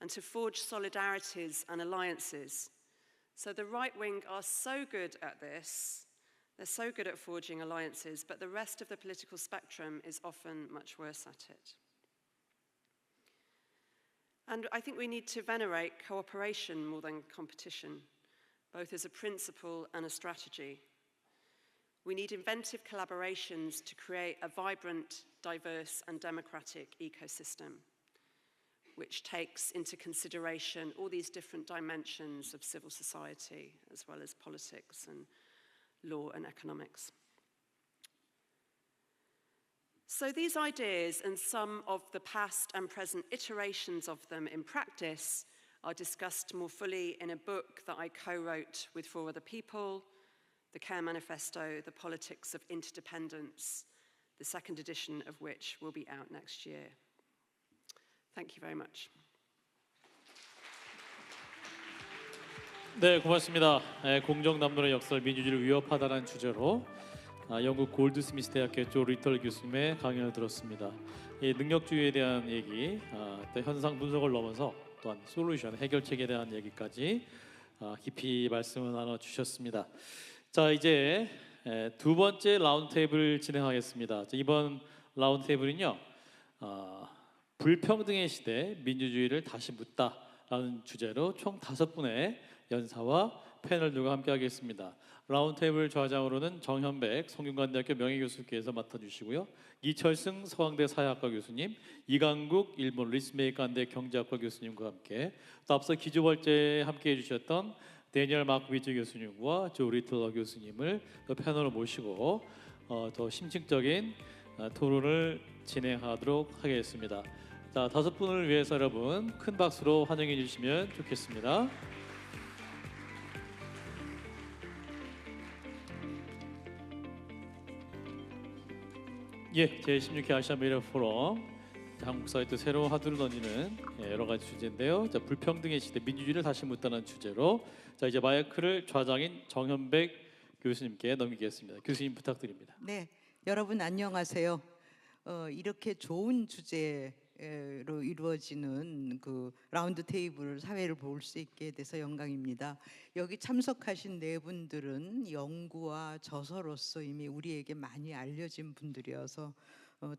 and to forge solidarities and alliances. So the right wing are so good at this, they're so good at forging alliances, but the rest of the political spectrum is often much worse at it. And I think we need to venerate cooperation more than competition, both as a principle and a strategy. We need inventive collaborations to create a vibrant, diverse, and democratic ecosystem, which takes into consideration all these different dimensions of civil society, as well as politics and law and economics. So these ideas and some of the past and present iterations of them in practice are discussed more fully in a book that I co-wrote with 4 other people, The Care Manifesto, The Politics of Interdependence, the second edition of which will be out next year. Thank you very much. 네, 고맙습니다. 공정담론의 역설 민주주의를 위협하다라는 주제로 영국 골드스미스 대학교 조 리털 교수님의 강연을 들었습니다. 이 능력주의에 대한 얘기, 또 현상 분석을 넘어서 또한 솔루션, 해결책에 대한 얘기까지 깊이 말씀을 나눠주셨습니다. 자, 이제 두 번째 라운드테이블 진행하겠습니다. 이번 라운드테이블은요, 불평등의 시대 민주주의를 다시 묻다라는 주제로 총 5분의 연사와 패널들과 함께하겠습니다. 라운드테이블 좌장으로는 정현백 성균관대학교 명예교수께서 맡아주시고요. 이철승 서강대 사회학과 교수님, 이강국 일본 리쓰메이칸대 경제학과 교수님과 함께 또 앞서 기조월제에 함께해 주셨던 데니얼 마코비츠 교수님과 조 리틀러 교수님을 패널로 모시고 더 심층적인 토론을 진행하도록 하겠습니다. 자, 5분을 위해서 여러분 큰 박수로 환영해 주시면 좋겠습니다. 예, 제16회 아시아미래포럼 한국 사회 또 새로운 화두를 던지는 여러 가지 주제인데요. 자, 불평등의 시대 민주주의를 다시 묻다는 주제로 자, 이제 마이크를 좌장인 정현백 교수님께 넘기겠습니다. 교수님 부탁드립니다. 네, 여러분 안녕하세요. 이렇게 좋은 주제로 이루어지는 그 라운드 테이블 사회를 볼 수 있게 돼서 영광입니다. 여기 참석하신 4분들은 연구와 저서로서 이미 우리에게 많이 알려진 분들이어서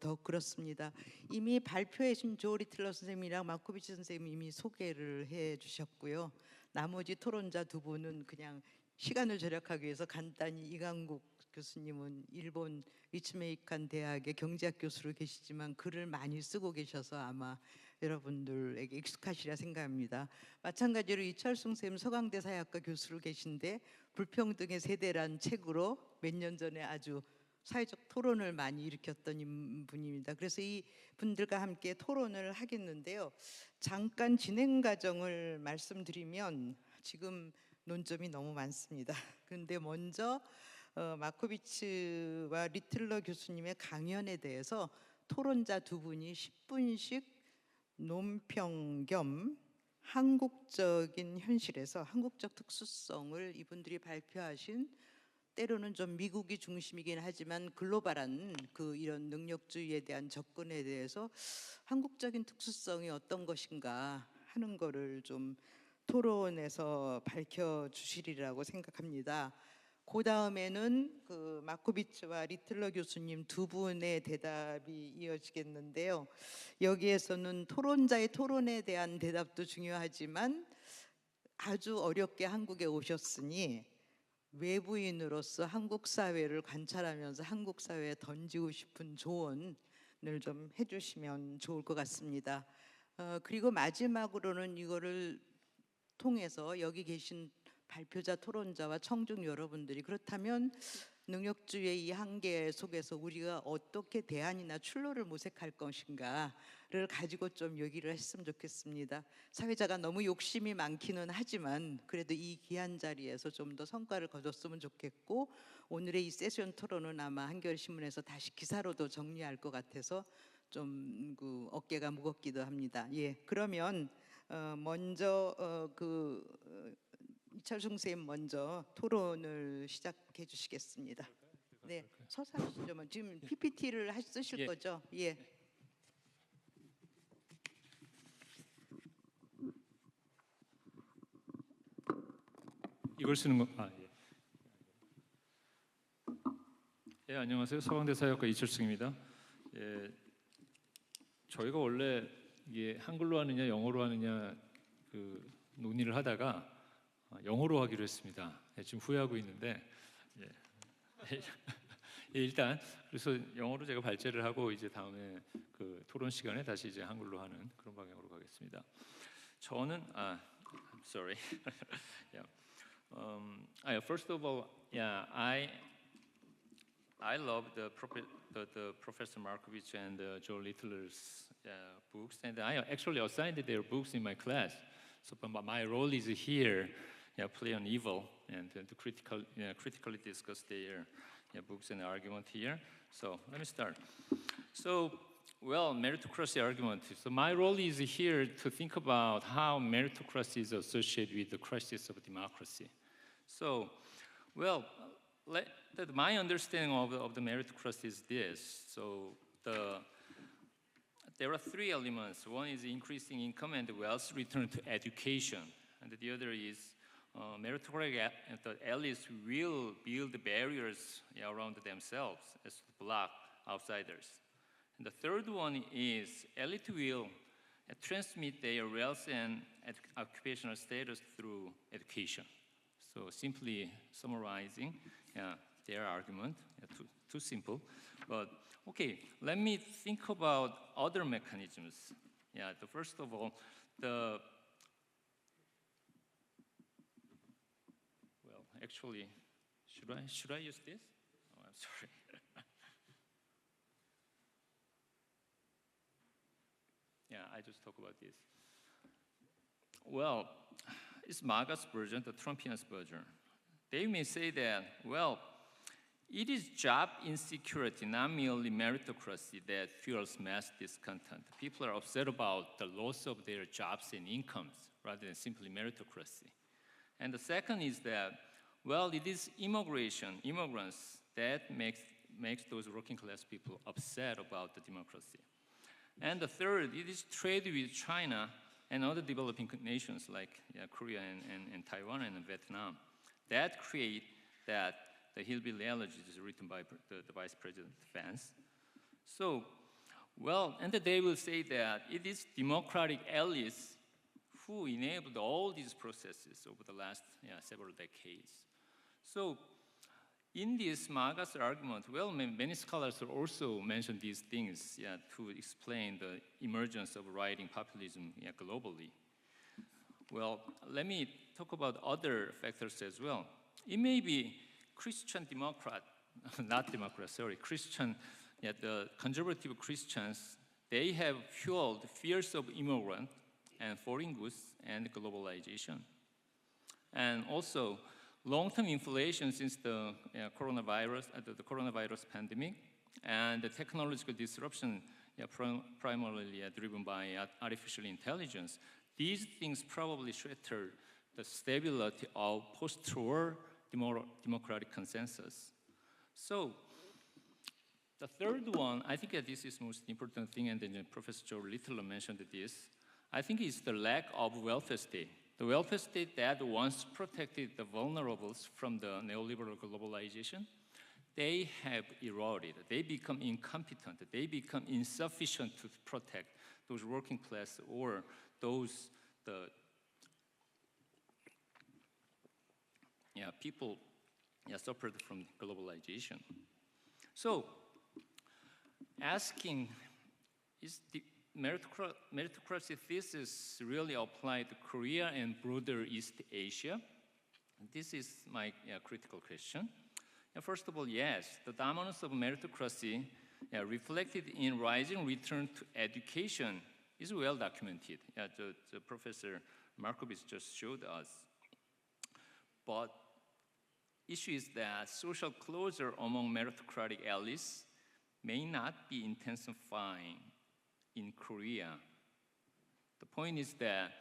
더 그렇습니다. 이미 발표해 주신 조 리틀러 선생님이랑 마코비츠 선생님이 이미 소개를 해 주셨고요. 나머지 토론자 2분은 그냥 시간을 절약하기 위해서 간단히 이강국 교수님은 일본 리쓰메이칸 대학의 경제학 교수로 계시지만 글을 많이 쓰고 계셔서 아마 여러분들에게 익숙하시리라 생각합니다. 마찬가지로 이철승 선생님 서강대 사회학과 교수로 계신데 불평등의 세대란 책으로 몇 년 전에 아주 사회적 토론을 많이 일으켰던 분입니다. 그래서 이 분들과 함께 토론을 하겠는데요. 잠깐 진행 과정을 말씀드리면 지금 논점이 너무 많습니다. 그런데 먼저 마코비츠와 리틀러 교수님의 강연에 대해서 토론자 2분이 10분씩 논평 겸 한국적인 현실에서 한국적 특수성을 이분들이 발표하신 때로는 좀 미국이 중심이긴 하지만 글로벌한 이런 능력주의에 대한 접근에 대해서 한국적인 특수성이 어떤 것인가 하는 거를 좀 토론에서 밝혀주시리라고 생각합니다. 그 다음에는 마코비츠와 리틀러 교수님 2분의 대답이 이어지겠는데요. 여기에서는 토론자의 토론에 대한 대답도 중요하지만 아주 어렵게 한국에 오셨으니 외부인으로서 한국 사회를 관찰하면서 한국 사회에 던지고 싶은 조언을 좀 해주시면 좋을 것 같습니다. 그리고 마지막으로는 이거를 통해서 여기 계신 발표자, 토론자와 청중 여러분들이 그렇다면 능력주의의 이 한계 속에서 우리가 어떻게 대안이나 출路를 모색할 것인가를 가지고 좀 얘기를 했으면 좋겠습니다. 사회자가 너무 욕심이 많기는 하지만 그래도 이 귀한 자리에서 좀 더 성과를 거뒀으면 좋겠고, 오늘의 이 세션 토론은 아마 한겨레신문에서 다시 기사로도 정리할 것 같아서 좀 그 어깨가 무겁기도 합니다. 예, 그러면 먼저 이철승 선생님 먼저 토론을 시작해 주시겠습니다. 네, 서서 하시죠. 지금 PPT를 쓰실 예. 거죠? 예. 이걸 쓰는 거. 아, 예. 예, 안녕하세요. 서강대 사회학과 이철승입니다. 예, 저희가 원래 이게 한글로 하느냐 영어로 하느냐 그 논의를 하다가 영어로 하기로 했습니다. 예, 지금 후회하고 있는데 예. 예, 일단 그래서 영어로 제가 발제를 하고 이제 다음에 그 토론 시간에 다시 이제 한글로 하는 그런 방향으로 가겠습니다. 저는 I'm sorry. yeah. First of all, yeah, I love the Professor Markovits and Joe Littler's books, and I actually assigned their books in my class. So my role is here, play on evil and to critically discuss their books and argument here. So let me start. So, well, meritocracy argument. So my role is here to think about how meritocracy is associated with the crisis of democracy. So, well, my understanding of the meritocracy is this. So there are three elements. One is increasing income and wealth return to education. And the other is meritocratic elites will build barriers around themselves as to block outsiders. And the third one is elite will transmit their wealth and occupational status through education. So simply summarizing their argument, too simple. But okay, let me think about other mechanisms. Yeah, first of all, actually, should I use this? Oh, I'm sorry. Yeah, I just talk about this. Well, it's MAGA's version, the Trumpian's version. They may say that, well, it is job insecurity, not merely meritocracy, that fuels mass discontent. People are upset about the loss of their jobs and incomes rather than simply meritocracy. And the second is that, well, it is immigrants that makes those working class people upset about the democracy. And the third, it is trade with China and other developing nations like Korea and Taiwan and Vietnam that create that the hillbilly elegy is written by the Vice President Vance. So, well, and they will say that it is democratic elites who enabled all these processes over the last several decades. So, in this MAGA's argument, well, many scholars also mention these things to explain the emergence of right-wing populism globally. Well, let me talk about other factors as well. It may be Christian Democrat, not Democrat, sorry, Christian, the conservative Christians, they have fueled fears of immigrant and foreign goods and globalization. And also, long-term inflation since the coronavirus pandemic and the technological disruption primarily driven by artificial intelligence, these things probably shatter the stability of post-war democratic consensus. So the third one, I think that this is the most important thing, and then Professor Joe Littler mentioned this, I think is the lack of welfare state. The welfare state that once protected the vulnerables from the neoliberal globalization, they have eroded. They become incompetent. They become insufficient to protect those working class or those people suffered from globalization. So, asking, is the meritocracy thesis really applied to Korea and broader East Asia? This is my critical question. First of all, yes, the dominance of meritocracy reflected in rising return to education is well documented. The Professor Markovits just showed us. But issue is that social closure among meritocratic elites may not be intensifying in Korea. The point is that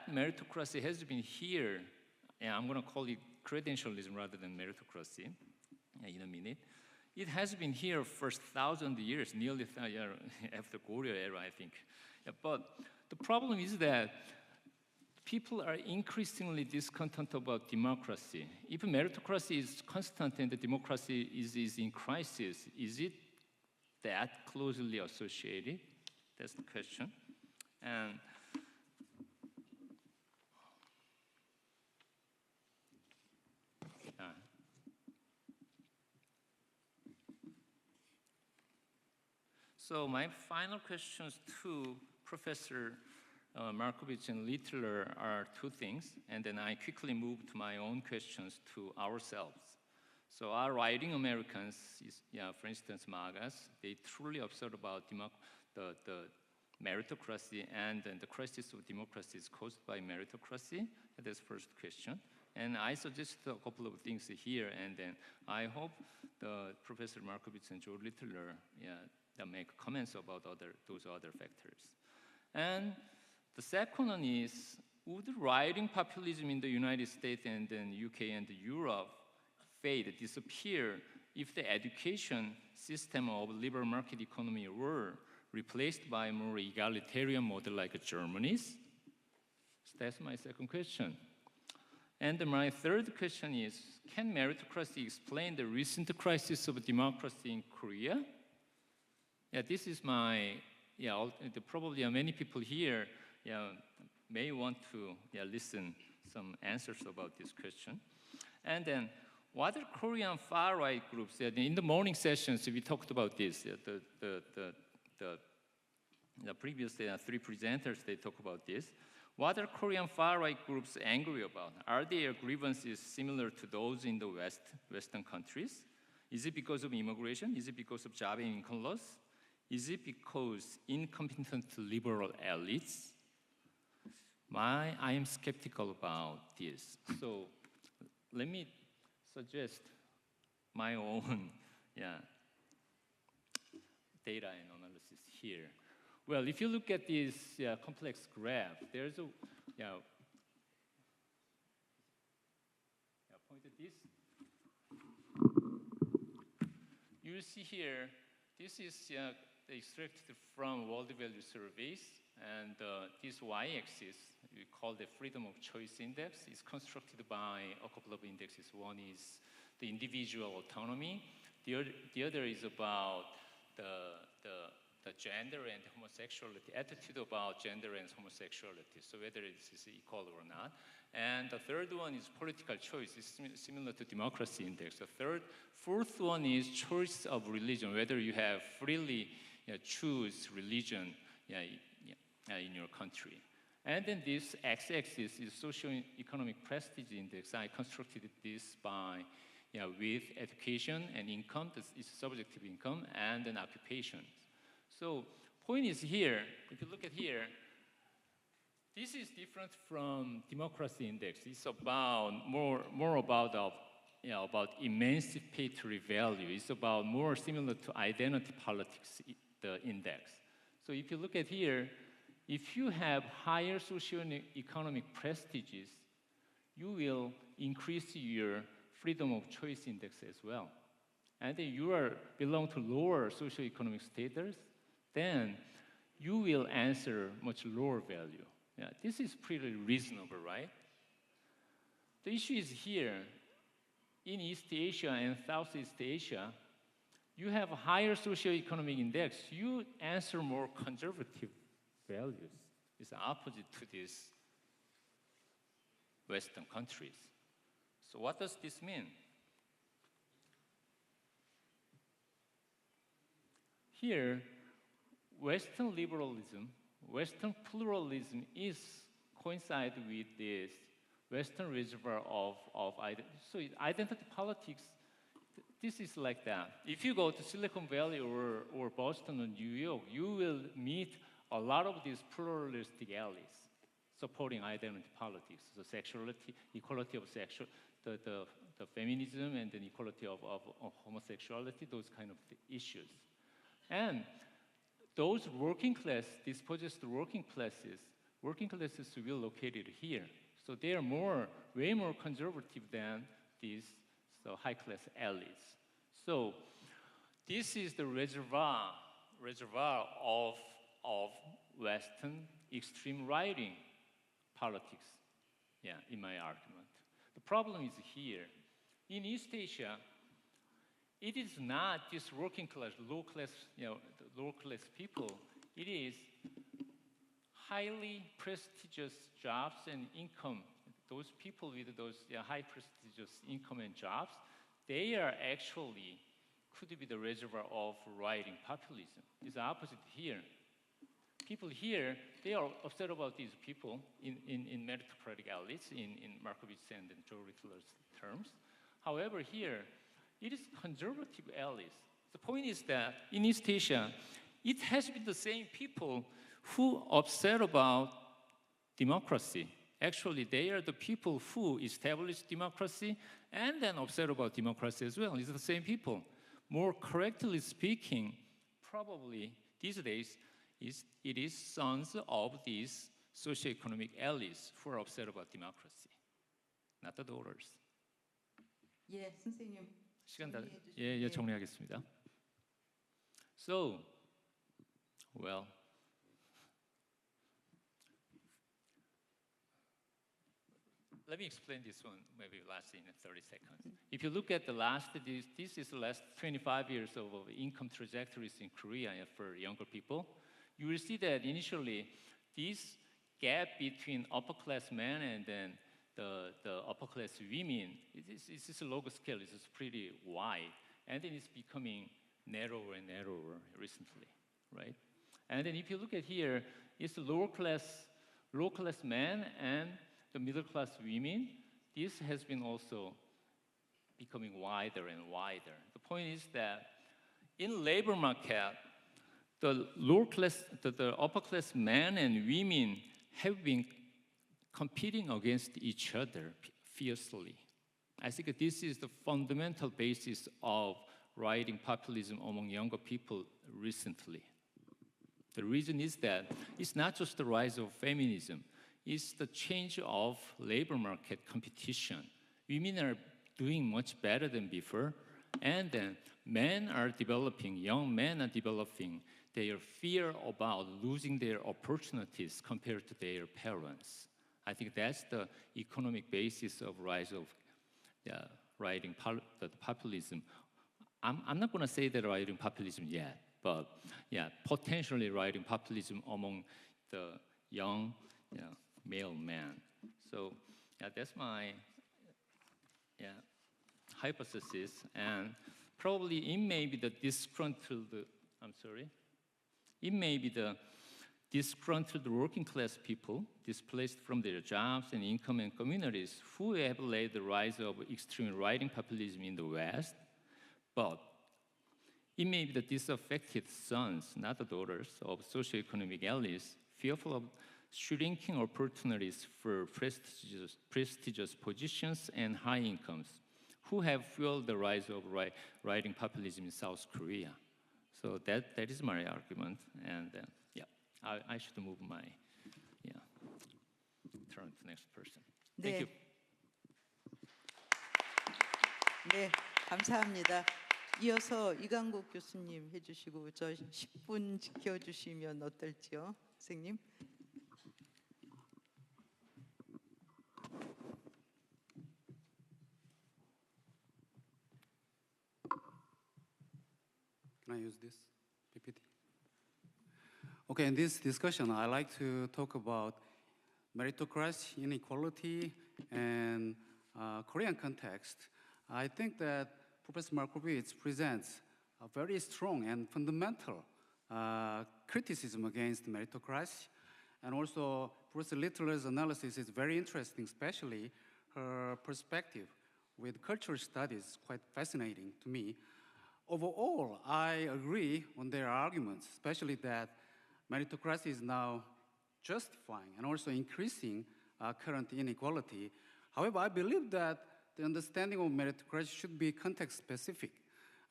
meritocracy has been here, and I'm going to call it credentialism rather than meritocracy in a minute. It has been here for 1,000 years, nearly after Goryeo era, I think. But the problem is that people are increasingly discontent about democracy. If meritocracy is constant and the democracy is in crisis, is it that closely associated? That's the question. And so my final questions to Professor Markovits and Littler are two things, and then I quickly move to my own questions to ourselves. So our writing Americans, for instance, MAGAs, they truly observe about the meritocracy, and then the crisis of democracy is caused by meritocracy. That's the first question. And I suggested a couple of things here, and then I hope the Professor Markovits and Joe Littler that make comments about those other factors. And the second one is, would rising populism in the United States and then UK and Europe fade, disappear, if the education system of liberal market economy were replaced by a more egalitarian model like Germany's? So that's my second question. And my third question is, can meritocracy explain the recent crisis of democracy in Korea? This is my, probably many people here may want to listen some answers about this question. And then, what are Korean far-right groups? In the morning sessions, we talked about this. The previous three presenters, they talk about this. What are Korean far-right groups angry about? Are their grievances similar to those in the Western countries? Is it because of immigration? Is it because of job and income loss? Is it because incompetent liberal elites? I am skeptical about this. So let me suggest my own data and analysis here. Well, if you look at this complex graph, there's a point at this. You see here, this is extracted from World Value Surveys, and this y-axis we call the Freedom of Choice Index. It's constructed by a couple of indexes. One is the individual autonomy. The other is about the gender and homosexuality, attitude about gender and homosexuality, so whether it's equal or not. And the third one is political choice. It's similar to democracy index. The fourth one is choice of religion, whether you have freely choose religion in your country. And then this x-axis is socio-economic prestige index. I constructed this by with education and income, this is subjective income, and then occupation. So point is here, if you look at here, this is different from democracy index. It's about more about emancipatory value. It's about more similar to identity politics, the index. So if you look at here, if you have higher socio-economic prestiges, you will increase your freedom of choice index as well. And then you belong to lower socio-economic status, then you will answer much lower value. This is pretty reasonable, right? The issue is here, in East Asia and Southeast Asia, you have a higher socio-economic index, you answer more conservative values. It's opposite to these Western countries. So what does this mean? here, Western liberalism, Western pluralism is coincide with this Western reservoir of so identity politics. This is like that. If you go to Silicon Valley or Boston or New York, you will meet a lot of these pluralistic alleys supporting identity politics, the sexuality, equality of sexual, the feminism and the equality of homosexuality, those kind of issues. And those working class, dispossessed working classes will located here. So they are way more conservative than these high-class alleys. So this is the reservoir of Western extreme right-wing politics, in my argument. The problem is here. In East Asia, it is not just working class, low class people. It is highly prestigious jobs and income. Those people with those high prestigious income and jobs, they are actually could be the reservoir of right-wing populism. It's the opposite here. People here, they are upset about these people in meritocratic elites, in Markovits and Joe Rittler's terms. However, here, it is conservative elites. The point is that in East Asia, it has been the same people who upset about democracy. Actually, they are the people who established democracy and then upset about democracy as well. It's the same people. More correctly speaking, probably these days, it is sons of these socioeconomic elites who are upset about democracy, not the daughters. 예, 선생님. 시간 다 정리하겠습니다. So, well, let me explain this one maybe last in 30 seconds. If you look at this is the last 25 years of income trajectories in Korea for younger people. You will see that initially this gap between upper class men and then the upper class women, it's a local scale, it's pretty wide. And then it's becoming narrower and narrower recently, right? And then if you look at here, it's the low class men and the middle class women. This has been also becoming wider and wider. The point is that in labor market, the lower class, the upper class men and women have been competing against each other fiercely. I think this is the fundamental basis of right-wing populism among younger people recently. The reason is that it's not just the rise of feminism, it's the change of labor market competition. Women are doing much better than before, and then young men are developing their fear about losing their opportunities compared to their parents. I think that's the economic basis of rise of right-wing populism. I'm not going to say that right-wing populism yet, but potentially right-wing populism among the young male men. So that's my hypothesis, and probably it may be the disgruntled working class people displaced from their jobs and income and communities who have led the rise of extreme right-wing populism in the West. But it may be the disaffected sons, not the daughters, of socioeconomic elites, fearful of shrinking opportunities for prestigious positions and high incomes, who have fueled the rise of right-wing populism in South Korea. So that is my argument, and I should move my turn to the next person. Thank you. 네, 감사합니다. 이어서 이강국 교수님 해주시고 저 10분 지켜주시면 어떨지요, 선생님? Can I use this PPT? Okay, in this discussion, I like to talk about meritocracy, inequality, and Korean context. I think that Professor Markovits presents a very strong and fundamental criticism against meritocracy. And also, Professor Littler's analysis is very interesting, especially her perspective with cultural studies, quite fascinating to me. Overall, I agree on their arguments, especially that meritocracy is now justifying and also increasing current inequality. However, I believe that the understanding of meritocracy should be context-specific.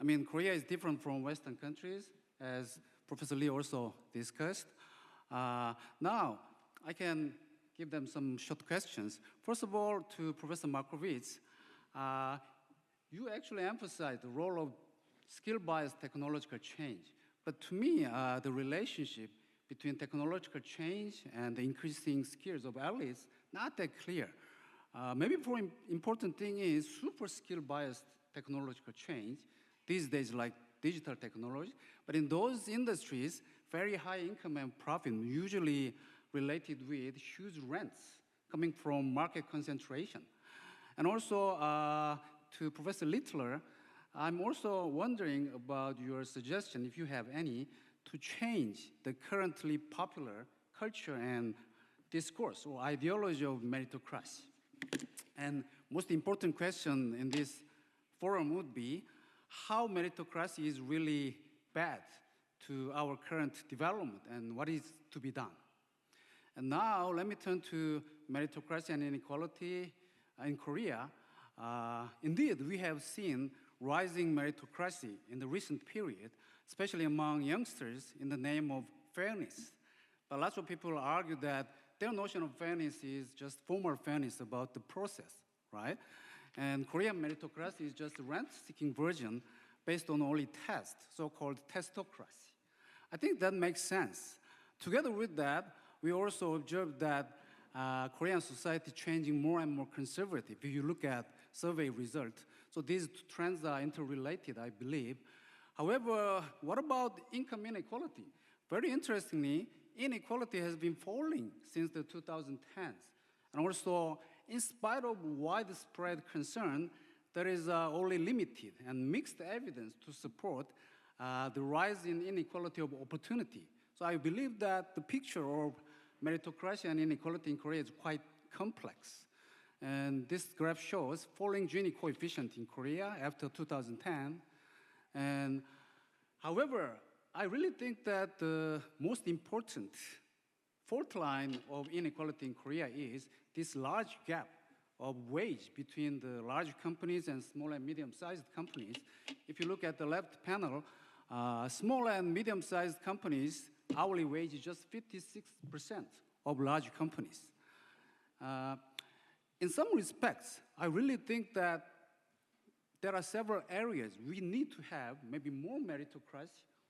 I mean, Korea is different from Western countries, as Professor Lee also discussed. Now, I can give them some short questions. First of all, to Professor Markovits, you actually emphasize the role of skill-biased technological change. But to me, the relationship between technological change and the increasing skills of elites, not that clear. Maybe more important thing is super skill-biased technological change, these days like digital technology, but in those industries, very high income and profit usually related with huge rents coming from market concentration. And also to Professor Littler, I'm also wondering about your suggestion, if you have any, to change the currently popular culture and discourse or ideology of meritocracy. And most important question in this forum would be how meritocracy is really bad to our current development and what is to be done. And now let me turn to meritocracy and inequality in Korea. Indeed, we have seen rising meritocracy in the recent period, especially among youngsters in the name of fairness. But lots of people argue that their notion of fairness is just formal fairness about the process, right? And Korean meritocracy is just a rent-seeking version based on only tests, so-called testocracy. I think that makes sense. Together with that, we also observed that Korean society changing more and more conservative if you look at survey results. So these trends are interrelated, I believe. However, what about income inequality? Very interestingly, inequality has been falling since the 2010s. And also, in spite of widespread concern, there is only limited and mixed evidence to support the rise in inequality of opportunity. So I believe that the picture of meritocracy and inequality in Korea is quite complex. And this graph shows falling Gini coefficient in Korea after 2010. And however, I really think that the most important fault line of inequality in Korea is this large gap of wage between the large companies and small and medium-sized companies. If you look at the left panel, small and medium-sized companies' hourly wage is just 56% of large companies. In some respects, I really think that there are several areas we need to have maybe more meritocracy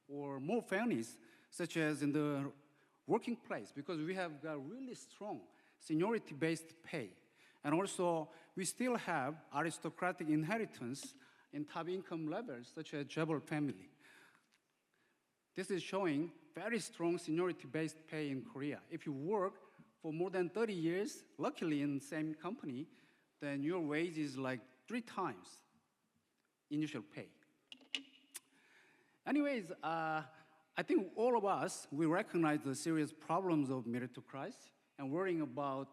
or more fairness, such as in the working place, because we have got really strong seniority-based pay. And also, we still have aristocratic inheritance in top income levels, such as Jebel family. This is showing very strong seniority-based pay in Korea. If you work for more than 30 years, luckily in the same company, then your wage is like 3 times initial pay. Anyways, I think all of us, we recognize the serious problems of meritocracy and worrying about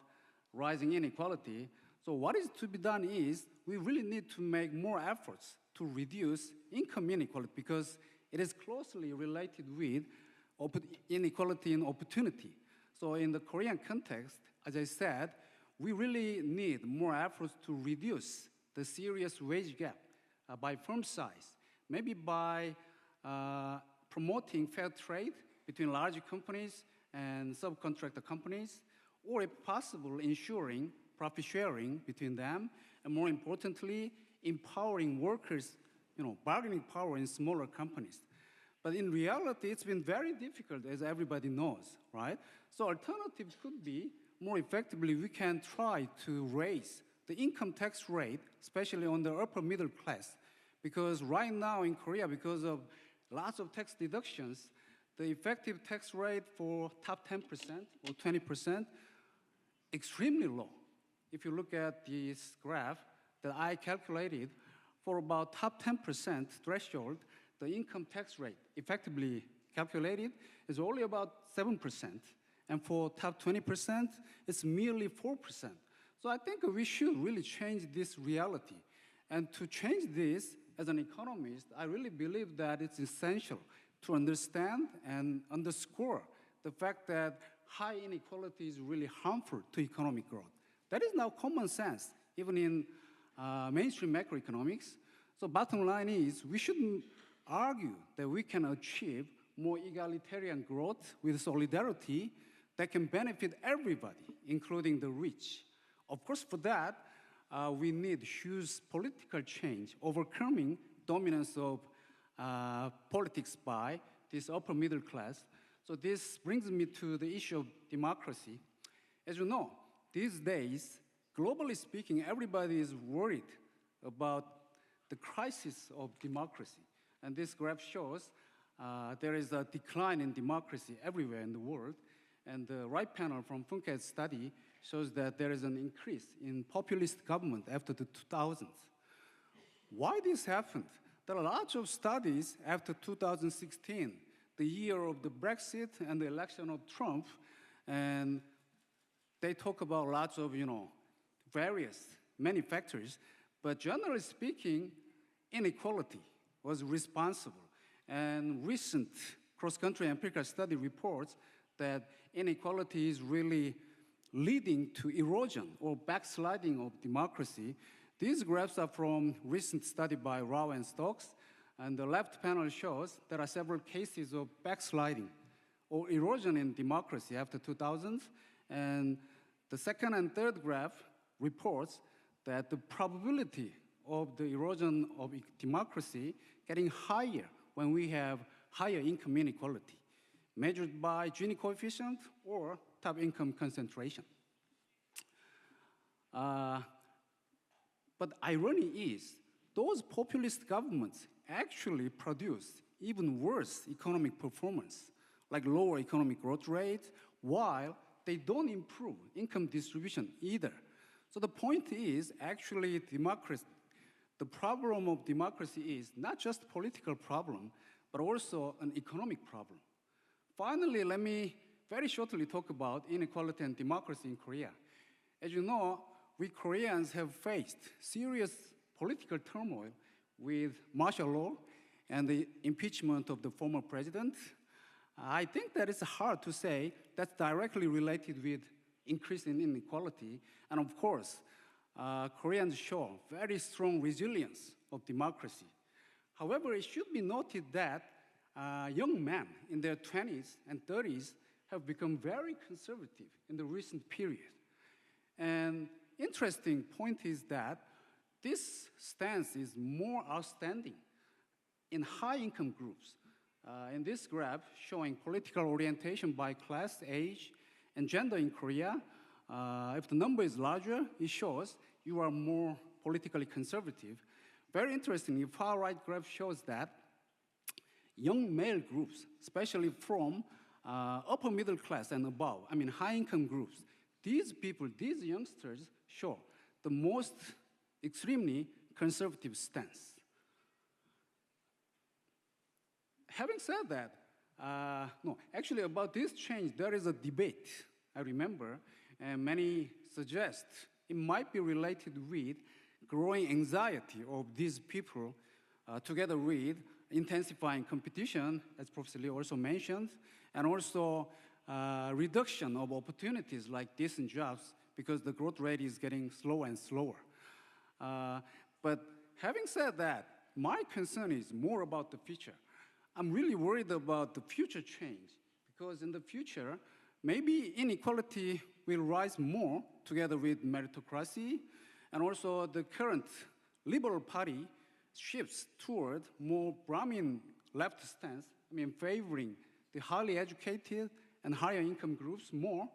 rising inequality. So what is to be done is we really need to make more efforts to reduce income inequality because it is closely related with inequality in opportunity. So in the Korean context, as I said, we really need more efforts to reduce the serious wage gap by firm size, maybe by promoting fair trade between large companies and subcontractor companies, or if possible, ensuring profit sharing between them, and more importantly, empowering workers, bargaining power in smaller companies. But in reality, it's been very difficult, as everybody knows, right? So alternatives could be, more effectively, we can try to raise the income tax rate, especially on the upper middle class, because right now in Korea, because of lots of tax deductions, the effective tax rate for top 10% or 20%, extremely low. If you look at this graph that I calculated, for about top 10% threshold, the income tax rate effectively calculated is only about 7%. And for top 20%, it's merely 4%. So I think we should really change this reality. And to change this, as an economist, I really believe that it's essential to understand and underscore the fact that high inequality is really harmful to economic growth. That is now common sense, even in mainstream macroeconomics. So bottom line is, we shouldn't argue that we can achieve more egalitarian growth with solidarity that can benefit everybody, including the rich. Of course, for that, we need huge political change, overcoming dominance of politics by this upper middle class. So this brings me to the issue of democracy. As you know, these days, globally speaking, everybody is worried about the crisis of democracy. And this graph shows there is a decline in democracy everywhere in the world. And the right panel from Funket's study shows that there is an increase in populist government after the 2000s. Why this happened? There are lots of studies after 2016, the year of the Brexit and the election of Trump, and they talk about lots of, many factors, but generally speaking, inequality was responsible. And recent cross-country empirical study reports that inequality is really leading to erosion or backsliding of democracy. These graphs are from recent study by Rao and Stokes, and the left panel shows there are several cases of backsliding or erosion in democracy after 2000, and the second and third graph reports that the probability of the erosion of democracy getting higher when we have higher income inequality, measured by Gini coefficient or top income concentration. But irony is, those populist governments actually produce even worse economic performance, like lower economic growth rates, while they don't improve income distribution either. So the point is, actually, democracy, the problem of democracy is not just a political problem, but also an economic problem. Finally, let me very shortly talk about inequality and democracy in Korea. As you know, we Koreans have faced serious political turmoil with martial law and the impeachment of the former president. I think that it's hard to say that's directly related with increase in inequality. And of course, Koreans show very strong resilience of democracy. However, it should be noted that young men in their 20s and 30s have become very conservative in the recent period. And interesting point is that this stance is more outstanding in high-income groups. In this graph, showing political orientation by class, age, and gender in Korea, if the number is larger, it shows you are more politically conservative. Very interestingly, far-right graph shows that young male groups, especially from upper middle class and above, high-income groups, these people, these youngsters show the most extremely conservative stance. Having said that, actually about this change, there is a debate, I remember, and many suggest it might be related with growing anxiety of these people together with intensifying competition, as Professor Lee also mentioned, and also reduction of opportunities like decent jobs because the growth rate is getting slower and slower. But having said that, my concern is more about the future. I'm really worried about the future change because in the future, maybe inequality will rise more together with meritocracy, and also the current Liberal Party shifts toward more Brahmin left stance, favoring the highly educated and higher income groups more.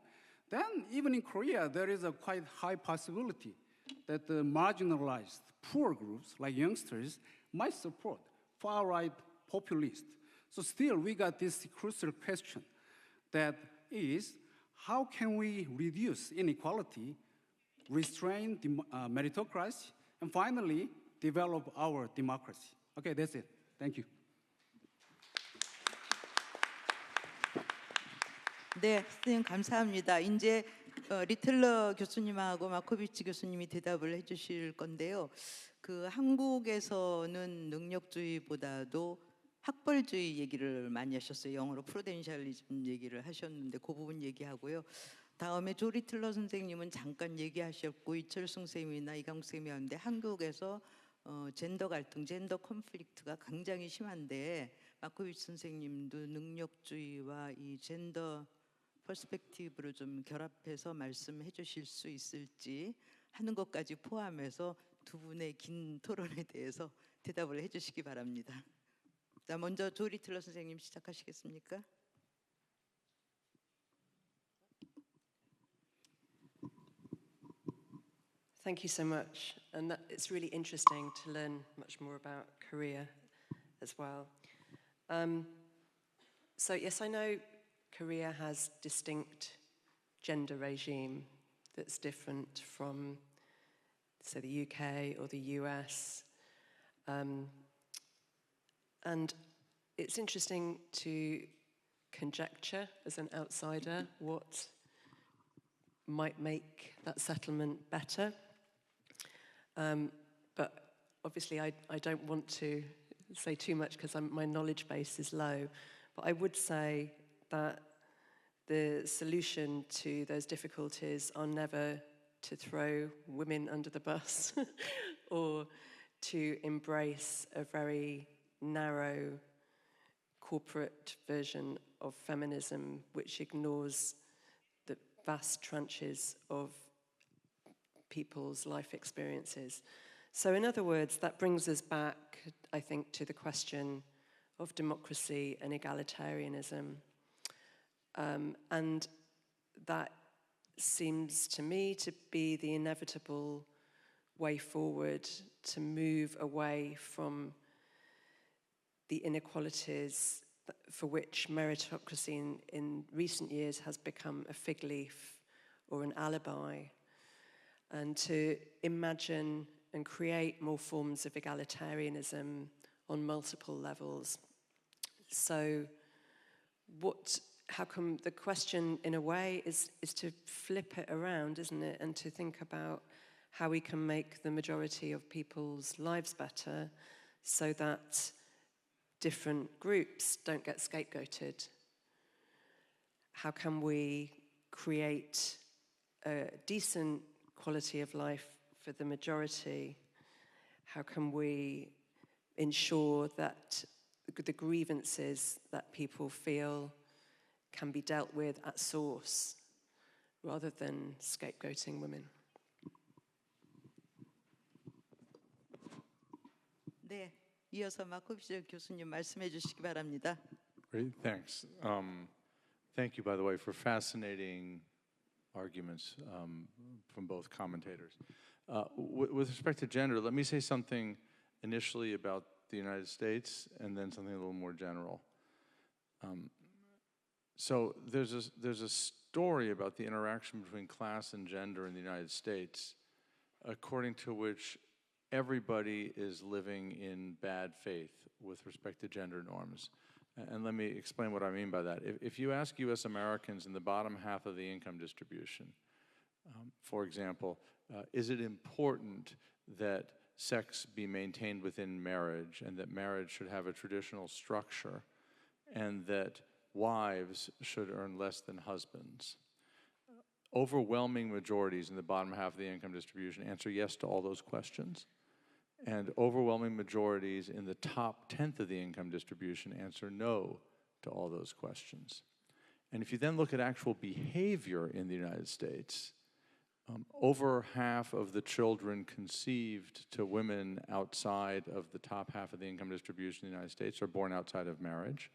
Then even in Korea, there is a quite high possibility that the marginalized poor groups, like youngsters, might support far-right populists. So still, we got this crucial question that is, how can we reduce inequality, restrain meritocracy, and finally, develop our democracy? Okay, that's it. Thank you. 네, 선생님 감사합니다. 이제 리틀러 교수님하고 마코비츠 교수님이 대답을 해주실 건데요. 그 한국에서는 능력주의보다도 학벌주의 얘기를 많이 하셨어요. 영어로 프루덴셜리즘 얘기를 하셨는데 그 부분 얘기하고요. 다음에 조 리틀러 선생님은 잠깐 얘기하셨고 이철승 쌤이나 이강욱 쌤이 하는데 한국에서 젠더 갈등, 젠더 컨플릭트가 굉장히 심한데 마코비츠 선생님도 능력주의와 이 젠더 퍼스펙티브를 좀 결합해서 말씀해 주실 수 있을지 하는 것까지 포함해서 두 분의 긴 토론에 대해서 대답을 해 주시기 바랍니다. 자, 먼저 조 리틀러 선생님 시작하시겠습니까? Thank you so much. And it's really interesting to learn much more about Korea as well. So yes, I know Korea has distinct gender regime that's different from, say, the UK or the US. And it's interesting to conjecture as an outsider what might make that settlement better. But obviously I don't want to say too much because my knowledge base is low. But I would say that the solution to those difficulties are never to throw women under the bus or to embrace a very narrow corporate version of feminism which ignores the vast tranches of people's life experiences. So in other words, that brings us back, I think, to the question of democracy and egalitarianism. And that seems to me to be the inevitable way forward to move away from the inequalities for which meritocracy in recent years has become a fig leaf or an alibi, and to imagine and create more forms of egalitarianism on multiple levels. So how come the question in a way is to flip it around, isn't it? And to think about how we can make the majority of people's lives better so that different groups don't get scapegoated. How can we create a decent quality of life for the majority? How can we ensure that the grievances that people feel can be dealt with at source rather than scapegoating women? 네, 이어서 마코비츠 교수님 말씀해 주시기 바랍니다. Great, thanks. Thank you, by the way, for fascinating arguments from both commentators. With respect to gender, let me say something initially about the United States and then something a little more general. So there's a story about the interaction between class and gender in the United States, according to which everybody is living in bad faith with respect to gender norms. And let me explain what I mean by that. If you ask US Americans in the bottom half of the income distribution, for example, is it important that sex be maintained within marriage and that marriage should have a traditional structure and that wives should earn less than husbands? Overwhelming majorities in the bottom half of the income distribution answer yes to all those questions. And overwhelming majorities in the top 10th of the income distribution answer no to all those questions. And if you then look at actual behavior in the United States, over half of the children conceived to women outside of the top half of the income distribution in the United States are born outside of marriage.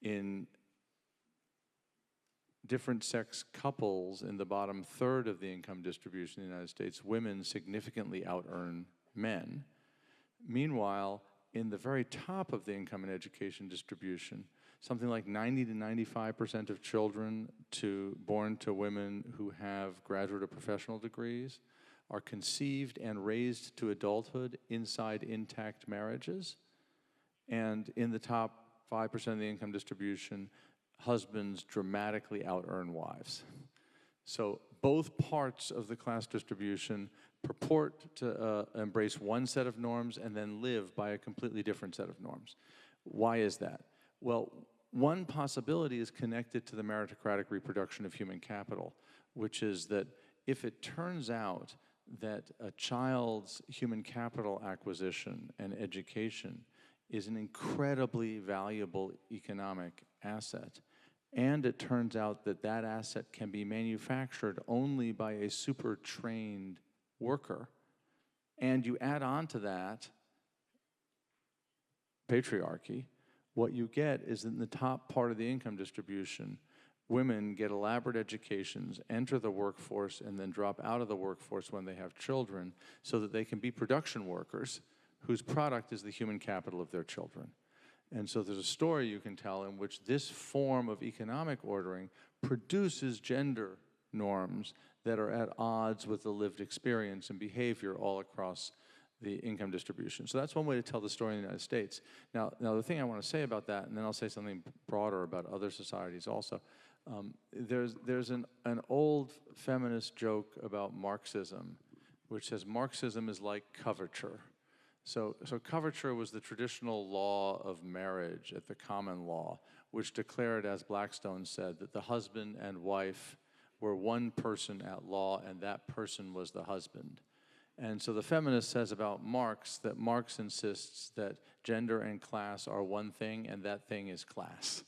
In different sex couples in the bottom third of the income distribution in the United States, women significantly out-earn men. Meanwhile, in the very top of the income and education distribution, something like 90 to 95% of children born to women who have graduate or professional degrees are conceived and raised to adulthood inside intact marriages. And in the top 5% of the income distribution, husbands dramatically out-earn wives. So both parts of the class distribution purport to embrace one set of norms and then live by a completely different set of norms. Why is that? Well, one possibility is connected to the meritocratic reproduction of human capital, which is that if it turns out that a child's human capital acquisition and education is an incredibly valuable economic asset, and it turns out that that asset can be manufactured only by a super trained worker, and you add on to that patriarchy, what you get is in the top part of the income distribution, women get elaborate educations, enter the workforce, and then drop out of the workforce when they have children so that they can be production workers whose product is the human capital of their children. And so there's a story you can tell in which this form of economic ordering produces gender norms that are at odds with the lived experience and behavior all across the income distribution. So that's one way to tell the story in the United States. Now the thing I want to say about that, and then I'll say something broader about other societies also, there's an old feminist joke about Marxism, which says Marxism is like coverture. So coverture was the traditional law of marriage at the common law, which declared, as Blackstone said, that the husband and wife were one person at law, and that person was the husband. And so the feminist says about Marx that Marx insists that gender and class are one thing, and that thing is class.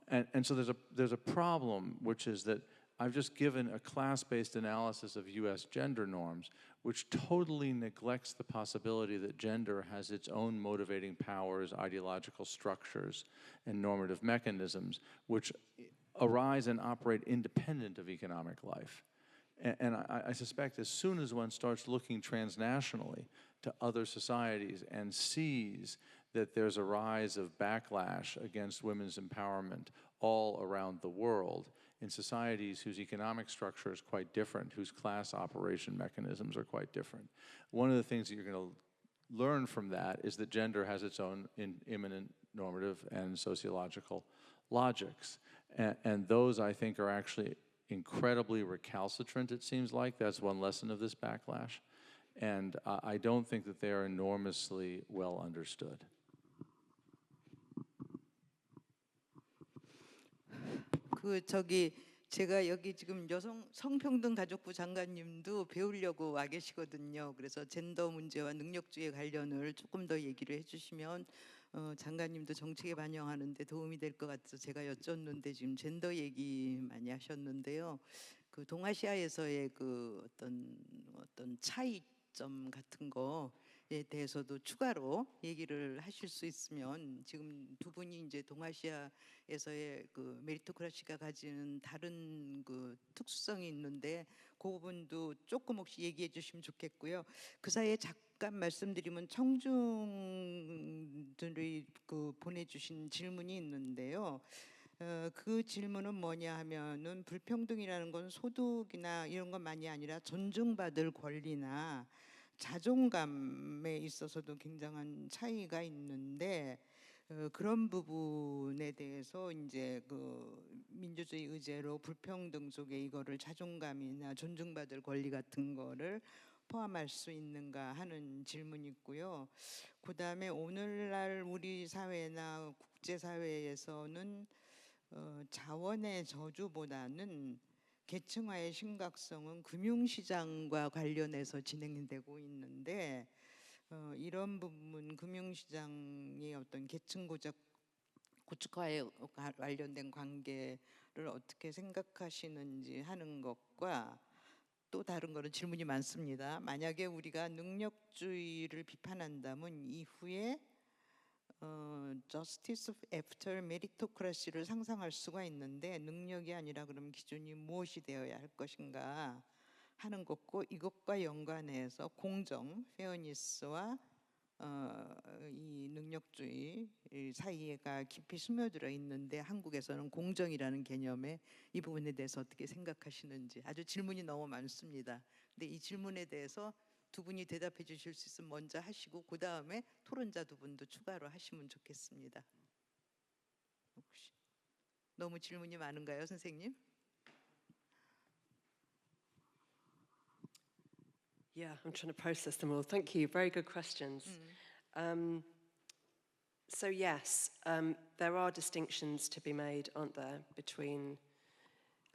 And so there's a problem, which is that I've just given a class-based analysis of U.S. gender norms, which totally neglects the possibility that gender has its own motivating powers, ideological structures, and normative mechanisms, which arise and operate independent of economic life. And I suspect as soon as one starts looking transnationally to other societies and sees that there's a rise of backlash against women's empowerment all around the world in societies whose economic structure is quite different, whose class operation mechanisms are quite different. One of the things that you're going to learn from that is that gender has its own immanent normative and sociological logics. And those, I think, are actually incredibly recalcitrant, it seems like. That's one lesson of this backlash. And I don't think that they are enormously well understood. 제가 여기 지금 성평등가족부 장관님도 배우려고 와 계시거든요. 그래서 젠더 문제와 능력주의 관련을 조금 더 얘기를 해주시면 장관님도 정책에 반영하는데 도움이 될 것 같아서 제가 여쭙는데 지금 젠더 얘기 많이 하셨는데요. 그 동아시아에서의 그 어떤 차이점 같은 거에 대해서도 추가로 얘기를 하실 수 있으면, 지금 두 분이 이제 동아시아에서의 그 메리토크라시가 가지는 다른 그 특수성이 있는데 그 부분도 조금 혹시 얘기해 주시면 좋겠고요. 그 사이에 잠깐 말씀드리면 청중들이 그 보내주신 질문이 있는데요. 그 질문은 뭐냐 하면은 불평등이라는 건 소득이나 이런 것만이 아니라 존중받을 권리나 자존감에 있어서도 굉장한 차이가 있는데 그런 부분에 대해서 이제 그 민주주의 의제로 불평등 속에 이거를 자존감이나 존중받을 권리 같은 거를 포함할 수 있는가 하는 질문이 있고요. 그다음에 오늘날 우리 사회나 국제사회에서는 자원의 저주보다는 계층화의 심각성은 금융시장과 관련해서 진행되고 있는데 이런 부분, 금융시장의 어떤 계층 고착화에 관련된 관계를 어떻게 생각하시는지 하는 것과, 또 다른 거는 질문이 많습니다. 만약에 우리가 능력주의를 비판한다면 이후에 justice after meritocracy를 상상할 수가 있는데 능력이 아니라 그럼 기준이 무엇이 되어야 할 것인가 하는 것고, 이것과 연관해서 공정, 페어니스와 이 능력주의 사이에가 깊이 스며들어 있는데 한국에서는 공정이라는 개념에 이 부분에 대해서 어떻게 생각하시는지, 아주 질문이 너무 많습니다. 근데 이 질문에 대해서 두 분이 대답해 주실 수 있으면 먼저 하시고 그 다음에 토론자 두 분도 추가로 하시면 좋겠습니다. 혹시. 너무 질문이 많은가요, 선생님? Yeah, I'm trying to process them all. Thank you. Very good questions. So yes, there are distinctions to be made, aren't there, between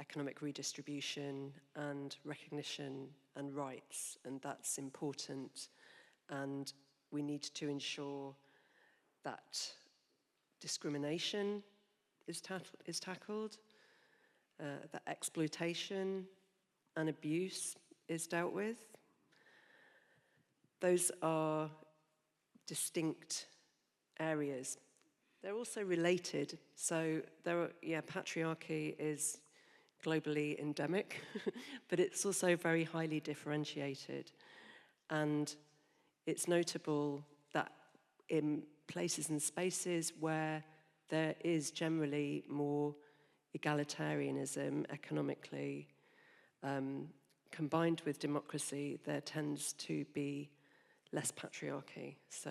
economic redistribution and recognition and rights, and that's important. And we need to ensure that discrimination is tackled, that exploitation and abuse is dealt with. Those are distinct areas. They're also related. So patriarchy is globally endemic, but it's also very highly differentiated. And it's notable that in places and spaces where there is generally more egalitarianism economically, combined with democracy, there tends to be less patriarchy. So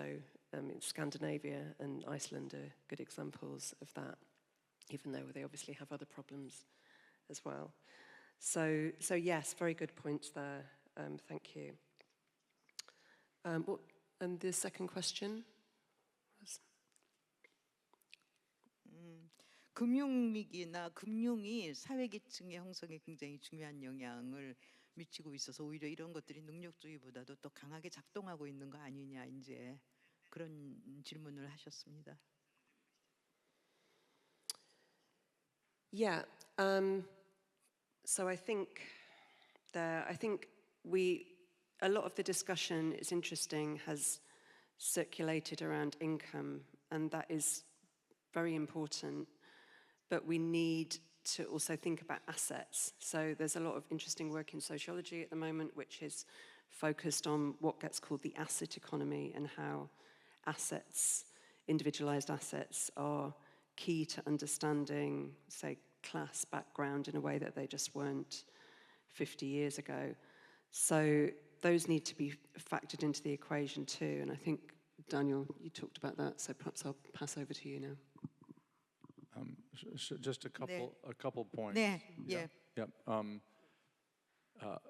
Scandinavia and Iceland are good examples of that, even though they obviously have other problems as well. So yes, very good points there. Thank you. And the second question was? 금융위기나 금융이 사회계층의 형성에 굉장히 중요한 영향을 미치고 있어서 오히려 이런 것들이 능력주의보다도 더 강하게 작동하고 있는 거 아니냐, 이제 그런 질문을 하셨습니다. Yeah. So I think a lot of the discussion is interesting, has circulated around income, and that is very important. But we need to also think about assets. So there's a lot of interesting work in sociology at the moment, which is focused on what gets called the asset economy and how assets, individualized assets, are key to understanding, say, class background in a way that they just weren't 50 years ago. So those need to be factored into the equation too. And I think, Daniel, you talked about that, so perhaps I'll pass over to you now. Just a couple points. 네, 예. Yep.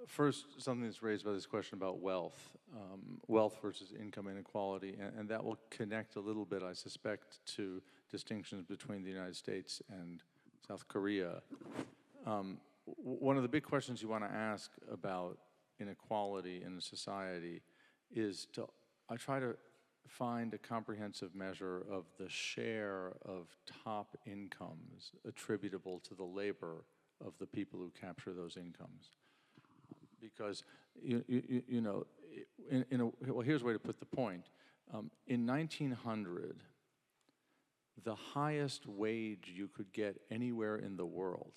First, something that's raised by this question about wealth versus income inequality, and that will connect a little bit, I suspect, to distinctions between the United States and South Korea. One of the big questions you want to ask about inequality in a society is I try to find a comprehensive measure of the share of top incomes attributable to the labor of the people who capture those incomes. Because, well, here's a way to put the point. In 1900, the highest wage you could get anywhere in the world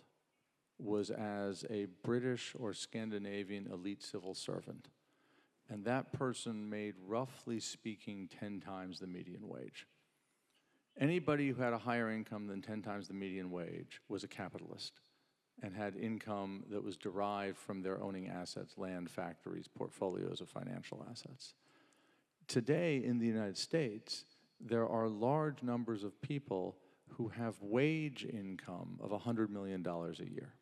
was as a British or Scandinavian elite civil servant. And that person made, roughly speaking, 10 times the median wage. Anybody who had a higher income than 10 times the median wage was a capitalist and had income that was derived from their owning assets, land, factories, portfolios of financial assets. Today in the United States, there are large numbers of people who have wage income of $100 million a year.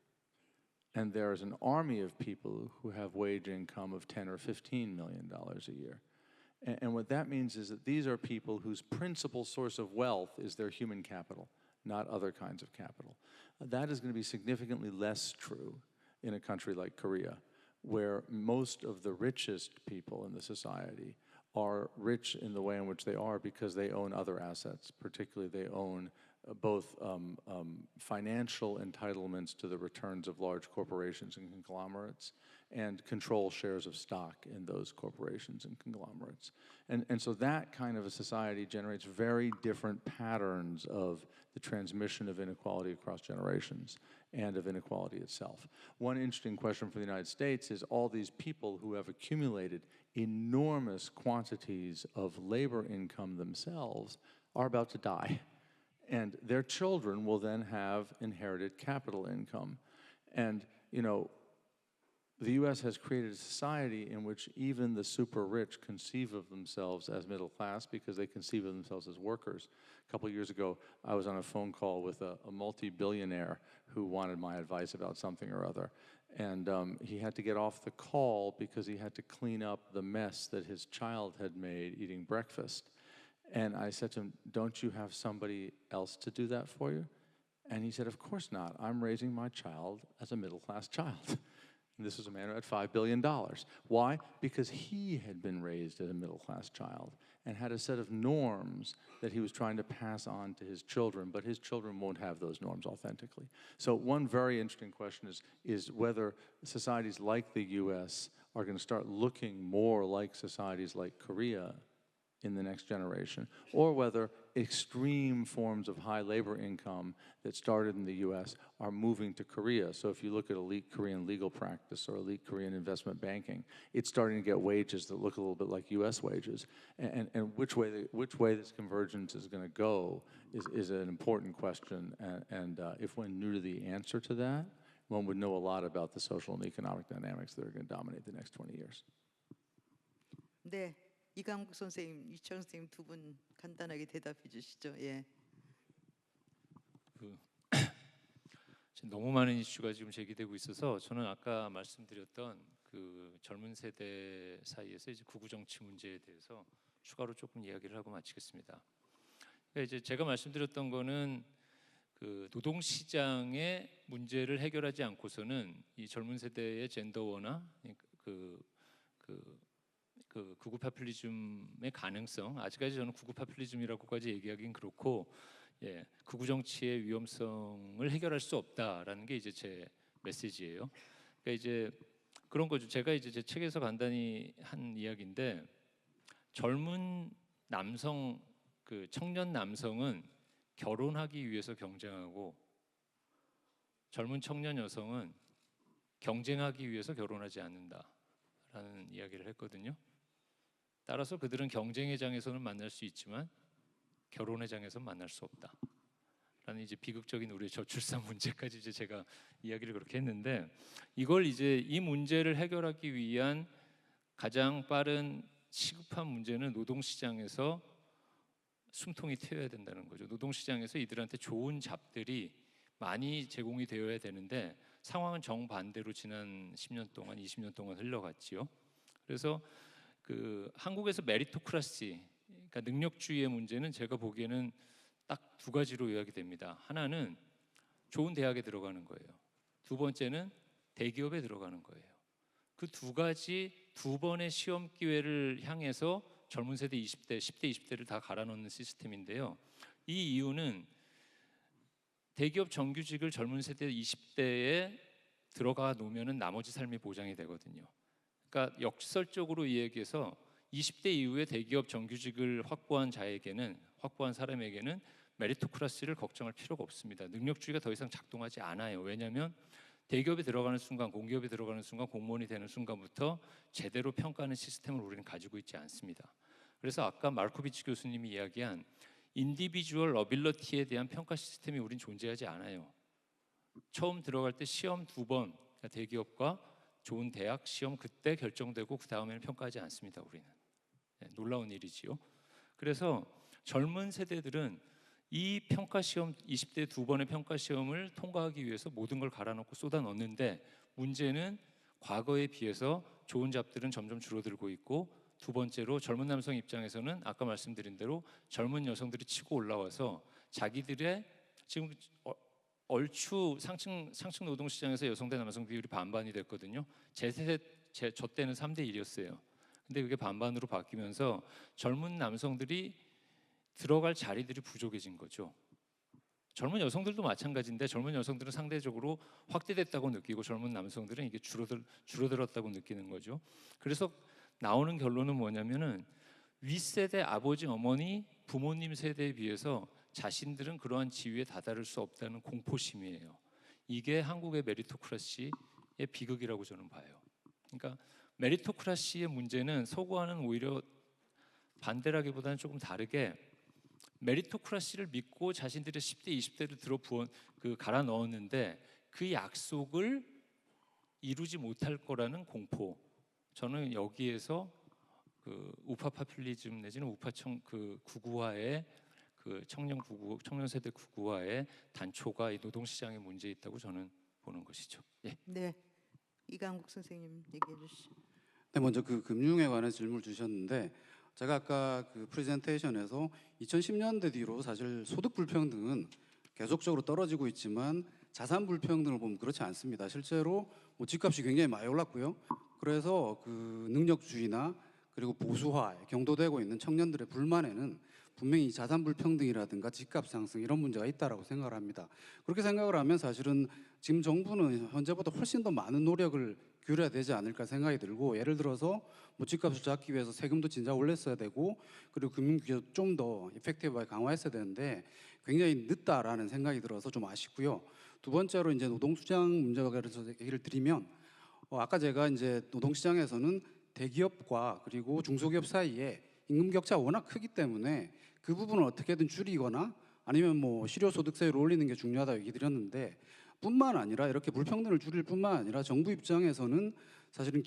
And there is an army of people who have wage income of $10 or $15 million a year. And what that means is that these are people whose principal source of wealth is their human capital, not other kinds of capital. That is going to be significantly less true in a country like Korea, where most of the richest people in the society are rich in the way in which they are because they own other assets. Particularly, they own both financial entitlements to the returns of large corporations and conglomerates and control shares of stock in those corporations and conglomerates. And so that kind of a society generates very different patterns of the transmission of inequality across generations and of inequality itself. One interesting question for the United States is all these people who have accumulated enormous quantities of labor income themselves are about to die. And their children will then have inherited capital income. And, the U.S. has created a society in which even the super rich conceive of themselves as middle class because they conceive of themselves as workers. A couple of years ago, I was on a phone call with a multi-billionaire who wanted my advice about something or other. And he had to get off the call because he had to clean up the mess that his child had made eating breakfast. And I said to him, don't you have somebody else to do that for you? And he said, of course not. I'm raising my child as a middle-class child. And this was a man who had $5 billion. Why? Because he had been raised as a middle-class child and had a set of norms that he was trying to pass on to his children, but his children won't have those norms authentically. So one very interesting question is whether societies like the US are going to start looking more like societies like Korea in the next generation, or whether extreme forms of high labor income that started in the US are moving to Korea. So if you look at elite Korean legal practice or elite Korean investment banking, it's starting to get wages that look a little bit like US wages. And which way this convergence is going to go is an important question. And if one knew the answer to that, one would know a lot about the social and economic dynamics that are going to dominate the next 20 years. 네, 이강국 선생님, 이철 선생님 두 분 간단하게 대답해 주시죠. 예. 지금 너무 많은 이슈가 지금 제기되고 있어서 저는 아까 말씀드렸던 그 젊은 세대 사이에서 이제 구구 정치 문제에 대해서 추가로 조금 이야기를 하고 마치겠습니다. 그러니까 이제 제가 말씀드렸던 거는 그 노동 시장의 문제를 해결하지 않고서는 이 젊은 세대의 젠더워나 그 구구 파퓰리즘의 가능성, 아직까지 저는 구구 파퓰리즘이라고까지 얘기하기는 그렇고, 예, 구구 정치의 위험성을 해결할 수 없다라는 게 이제 제 메시지예요. 그러니까 이제 그런 거죠. 제가 이제 제 책에서 간단히 한 이야기인데, 젊은 남성, 그 청년 남성은 결혼하기 위해서 경쟁하고, 젊은 청년 여성은 경쟁하기 위해서 결혼하지 않는다라는 이야기를 했거든요. 따라서 그들은 경쟁의 장에서는 만날 수 있지만 결혼의 장에서는 만날 수 없다라는 이제 비극적인 우리의 저출산 문제까지 이제 제가 이야기를 그렇게 했는데, 이걸 이제 이 문제를 해결하기 위한 가장 빠른 시급한 문제는 노동시장에서 숨통이 트여야 된다는 거죠. 노동시장에서 이들한테 좋은 잡들이 많이 제공이 되어야 되는데 상황은 정반대로 지난 10년 동안, 20년 동안 흘러갔지요. 그래서 그 한국에서 메리토크라시, 그러니까 능력주의의 문제는 제가 보기에는 딱 두 가지로 요약이 됩니다. 하나는 좋은 대학에 들어가는 거예요. 두 번째는 대기업에 들어가는 거예요. 그 두 가지 두 번의 시험 기회를 향해서 젊은 세대 20대, 10대, 20대를 다 갈아넣는 시스템인데요. 이 이유는 대기업 정규직을 젊은 세대 20대에 들어가 놓으면 나머지 삶이 보장이 되거든요. 그러니까 역설적으로 이야기해서 20대 이후에 대기업 정규직을 확보한 사람에게는 메리토크라시를 걱정할 필요가 없습니다. 능력주의가 더 이상 작동하지 않아요. 왜냐하면 대기업에 들어가는 순간, 공기업에 들어가는 순간, 공무원이 되는 순간부터 제대로 평가하는 시스템을 우리는 가지고 있지 않습니다. 그래서 아까 마코비츠 교수님이 이야기한 인디비주얼 어빌러티에 대한 평가 시스템이 우린 존재하지 않아요. 처음 들어갈 때 시험 2번, 대기업과 좋은 대학 시험 그때 결정되고 그 다음에는 평가하지 않습니다. 우리는. 네, 놀라운 일이지요. 그래서 젊은 세대들은 이 평가 시험, 20대 2번의 평가 시험을 통과하기 위해서 모든 걸 갈아넣고 쏟아 넣는데, 문제는 과거에 비해서 좋은 잡들은 점점 줄어들고 있고, 두 번째로 젊은 남성 입장에서는 아까 말씀드린 대로 젊은 여성들이 치고 올라와서 자기들의 지금 얼추 상층 노동 시장에서 여성 대 남성 비율이 반반이 됐거든요. 저 때는 3대 1이었어요. 근데 그게 반반으로 바뀌면서 젊은 남성들이 들어갈 자리들이 부족해진 거죠. 젊은 여성들도 마찬가지인데 젊은 여성들은 상대적으로 확대됐다고 느끼고 젊은 남성들은 이게 줄어들었다고 느끼는 거죠. 그래서 나오는 결론은 뭐냐면은 윗세대 아버지 어머니 부모님 세대에 비해서 자신들은 그러한 지위에 다다를 수 없다는 공포심이에요. 이게 한국의 메리토크라시의 비극이라고 저는 봐요. 그러니까 메리토크라시의 문제는 서구와는 오히려 반대라기보다는 조금 다르게, 메리토크라시를 믿고 자신들의 10대, 20대를 갈아 넣었는데 그 약속을 이루지 못할 거라는 공포. 저는 여기에서 그 우파 파퓰리즘 내지는 우파청 그 구구화의 그 청년 세대 구구화의 단초가 이 노동시장에 문제 있다고 저는 보는 것이죠. 예. 네, 이강국 선생님 얘기해 주시죠. 네, 먼저 그 금융에 관한 질문을 주셨는데 제가 아까 그 프레젠테이션에서 2010년대 뒤로 사실 소득 불평등은 계속적으로 떨어지고 있지만 자산 불평등을 보면 그렇지 않습니다. 실제로 뭐 집값이 굉장히 많이 올랐고요. 그래서 그 능력주의나 그리고 보수화에 경도되고 있는 청년들의 불만에는 분명히 자산 불평등이라든가 집값 상승 이런 문제가 있다라고 생각을 합니다. 그렇게 생각을 하면 사실은 지금 정부는 현재보다 훨씬 더 많은 노력을 기울여야 되지 않을까 생각이 들고, 예를 들어서 뭐 집값을 잡기 위해서 세금도 진작 올렸어야 되고 그리고 금융규제도 좀 더 이펙티브하게 강화했어야 되는데 굉장히 늦다라는 생각이 들어서 좀 아쉽고요. 두 번째로 이제 노동시장 문제가 관련해서 얘기를 드리면 아까 제가 이제 노동시장에서는 대기업과 그리고 중소기업 사이에 임금 격차가 워낙 크기 때문에 그 부분을 어떻게든 줄이거나 아니면 뭐 실효소득세율을 올리는 게 중요하다고 얘기 드렸는데, 뿐만 아니라 이렇게 불평등을 줄일 뿐만 아니라 정부 입장에서는 사실은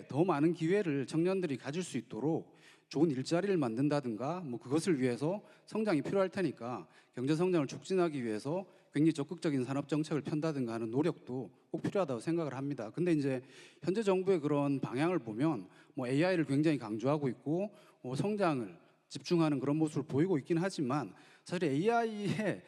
더 많은 기회를 청년들이 가질 수 있도록 좋은 일자리를 만든다든가 뭐 그것을 위해서 성장이 필요할 테니까 경제 성장을 촉진하기 위해서 굉장히 적극적인 산업 정책을 편다든가 하는 노력도 꼭 필요하다고 생각을 합니다. 근데 이제 현재 정부의 그런 방향을 보면 뭐 AI를 굉장히 강조하고 있고 성장을 집중하는 그런 모습을 보이고 있긴 하지만 사실 AI에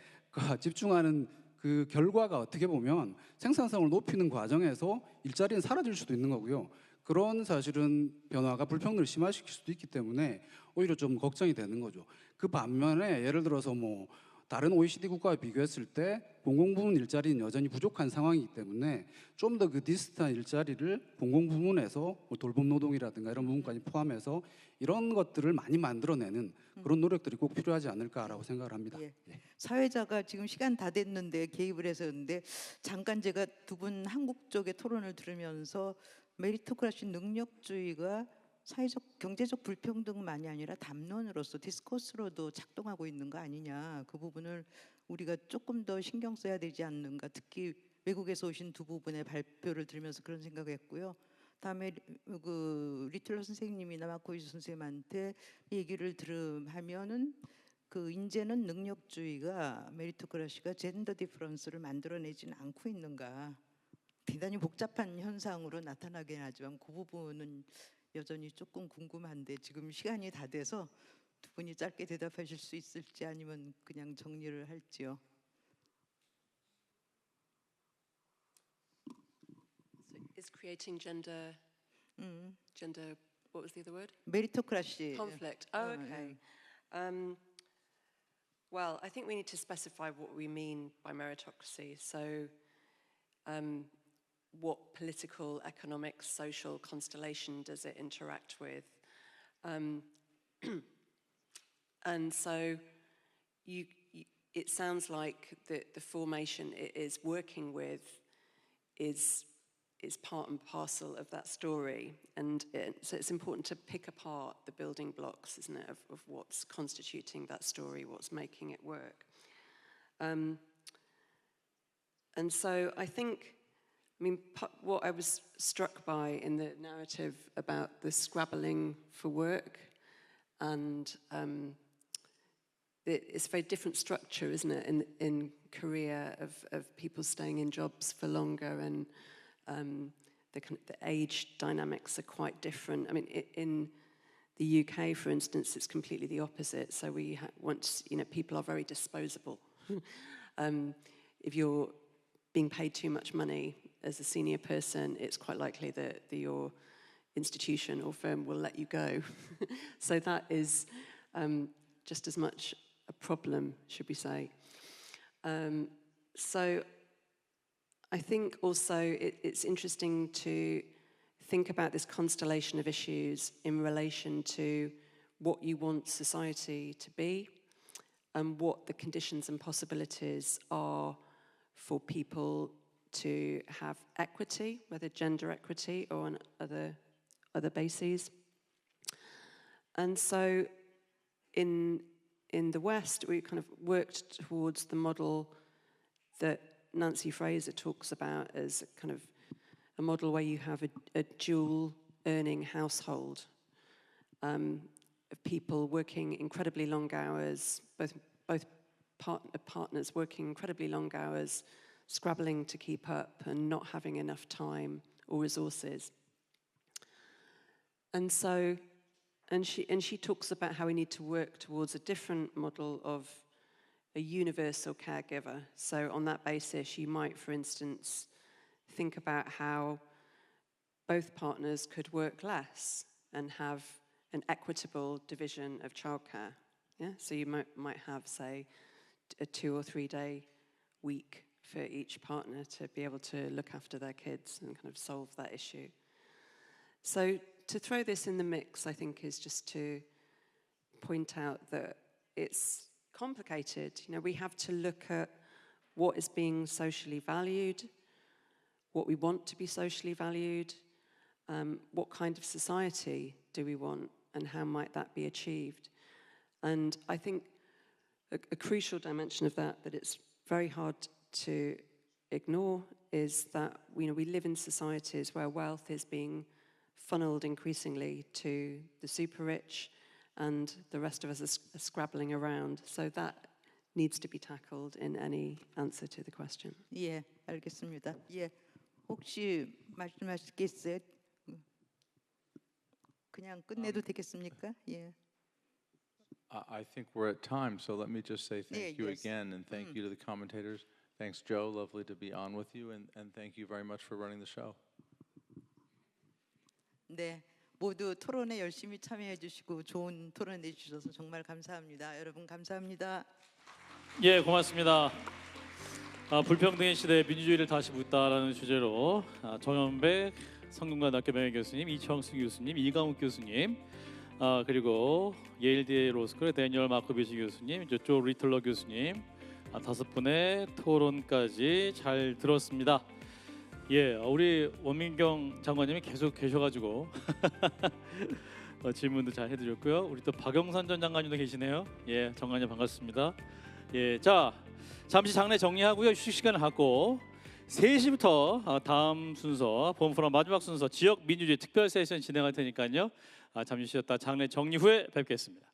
집중하는 그 결과가 어떻게 보면 생산성을 높이는 과정에서 일자리는 사라질 수도 있는 거고요. 그런 사실은 변화가 불평등을 심화시킬 수도 있기 때문에 오히려 좀 걱정이 되는 거죠. 그 반면에 예를 들어서 뭐 다른 OECD 국가와 비교했을 때 공공부문 일자리는 여전히 부족한 상황이기 때문에 좀 더 그 디지털한 일자리를 공공부문에서 뭐 돌봄 노동이라든가 이런 부분까지 포함해서 이런 것들을 많이 만들어내는 그런 노력들이 꼭 필요하지 않을까라고 생각을 합니다. 예. 사회자가 지금 시간 다 됐는데 개입을 해서 했는데 잠깐 제가 두 분 한국 쪽의 토론을 들으면서 메리토크라시 능력주의가 사회적 경제적 불평등만이 아니라 담론으로서 디스코스로도 작동하고 있는 거 아니냐, 그 부분을 우리가 조금 더 신경 써야 되지 않는가, 특히 외국에서 오신 두 부분의 발표를 들으면서 그런 생각을 했고요. 다음에 그 리틀러 선생님이나 마코비츠 선생님한테 얘기를 들으면은 그 이제는 능력주의가 메리토크라시가 젠더 디퍼런스를 만들어내지는 않고 있는가, 대단히 복잡한 현상으로 나타나긴 하지만 그 부분은 여전히 조금 궁금한데 지금 시간이 다 돼서 두 분이 짧게 대답하실 수 있을지 아니면 그냥 정리를 할지요. So is creating gender, what was the other word? 메리토크라시. Conflict. Oh, okay. Well, I think we need to specify what we mean by meritocracy. So, what political, economic, social constellation does it interact with? And so it sounds like the formation it is working with is part and parcel of that story. And so it's important to pick apart the building blocks, isn't it, of what's constituting that story, what's making it work. And so I think, what I was struck by in the narrative about the scrabbling for work, and it's a very different structure, isn't it, in Korea of people staying in jobs for longer, and the age dynamics are quite different. I mean, in the UK, for instance, it's completely the opposite. So people are very disposable. If you're being paid too much money as a senior person, it's quite likely that your institution or firm will let you go. So that is just as much a problem, should we say. So I think also it's interesting to think about this constellation of issues in relation to what you want society to be and what the conditions and possibilities are for people to have equity, whether gender equity or on other bases. And so in the West, we kind of worked towards the model that Nancy Fraser talks about as kind of a model where you have a dual earning household of people working incredibly long hours, both partners working incredibly long hours, scrabbling to keep up and not having enough time or resources. And so, and she talks about how we need to work towards a different model of a universal caregiver. So on that basis, you might, for instance, think about how both partners could work less and have an equitable division of childcare. Yeah? So you might have, say, a 2 or 3 day week for each partner to be able to look after their kids and kind of solve that issue. So to throw this in the mix, I think, is just to point out that it's complicated. You know, we have to look at what is being socially valued, what we want to be socially valued, what kind of society do we want, and how might that be achieved. And I think a crucial dimension of that it's very hard to ignore is that we live in societies where wealth is being funneled increasingly to the super rich, and the rest of us are scrabbling around. So that needs to be tackled in any answer to the question. 예, 알겠습니다. 예, 혹시 말씀하실 게 있어요? 그냥 끝내도 되겠습니까? 예. I think we're at time, so let me just say thank you yes. again, and thank you to the commentators. Thanks, Joe. Lovely to be on with you, and thank you very much for running the show. 네, 모두 토론에 열심히 참여해 주시고 좋은 토론 내주셔서 정말 감사합니다. 여러분 감사합니다. 예, 고맙습니다. 불평등의 시대에 민주주의를 다시 묻다라는 주제로 정연백 성균관대 명예교수님, 이청수 교수님, 이강욱 교수님, 그리고 예일대 로스쿨의 데니얼 마코비츠 교수님, 조 리틀러 교수님 5분의 토론까지 잘 들었습니다. 예, 우리 원민경 장관님이 계속 계셔가지고 질문도 잘 해드렸고요. 우리 또 박영선 전 장관님도 계시네요. 예, 장관님 반갑습니다. 예, 자 잠시 장례 정리하고요. 휴식 시간을 갖고 3시부터 다음 순서 본포럼 마지막 순서 지역 민주주의 특별 세션 진행할 테니까요. 잠시 쉬었다 장례 정리 후에 뵙겠습니다.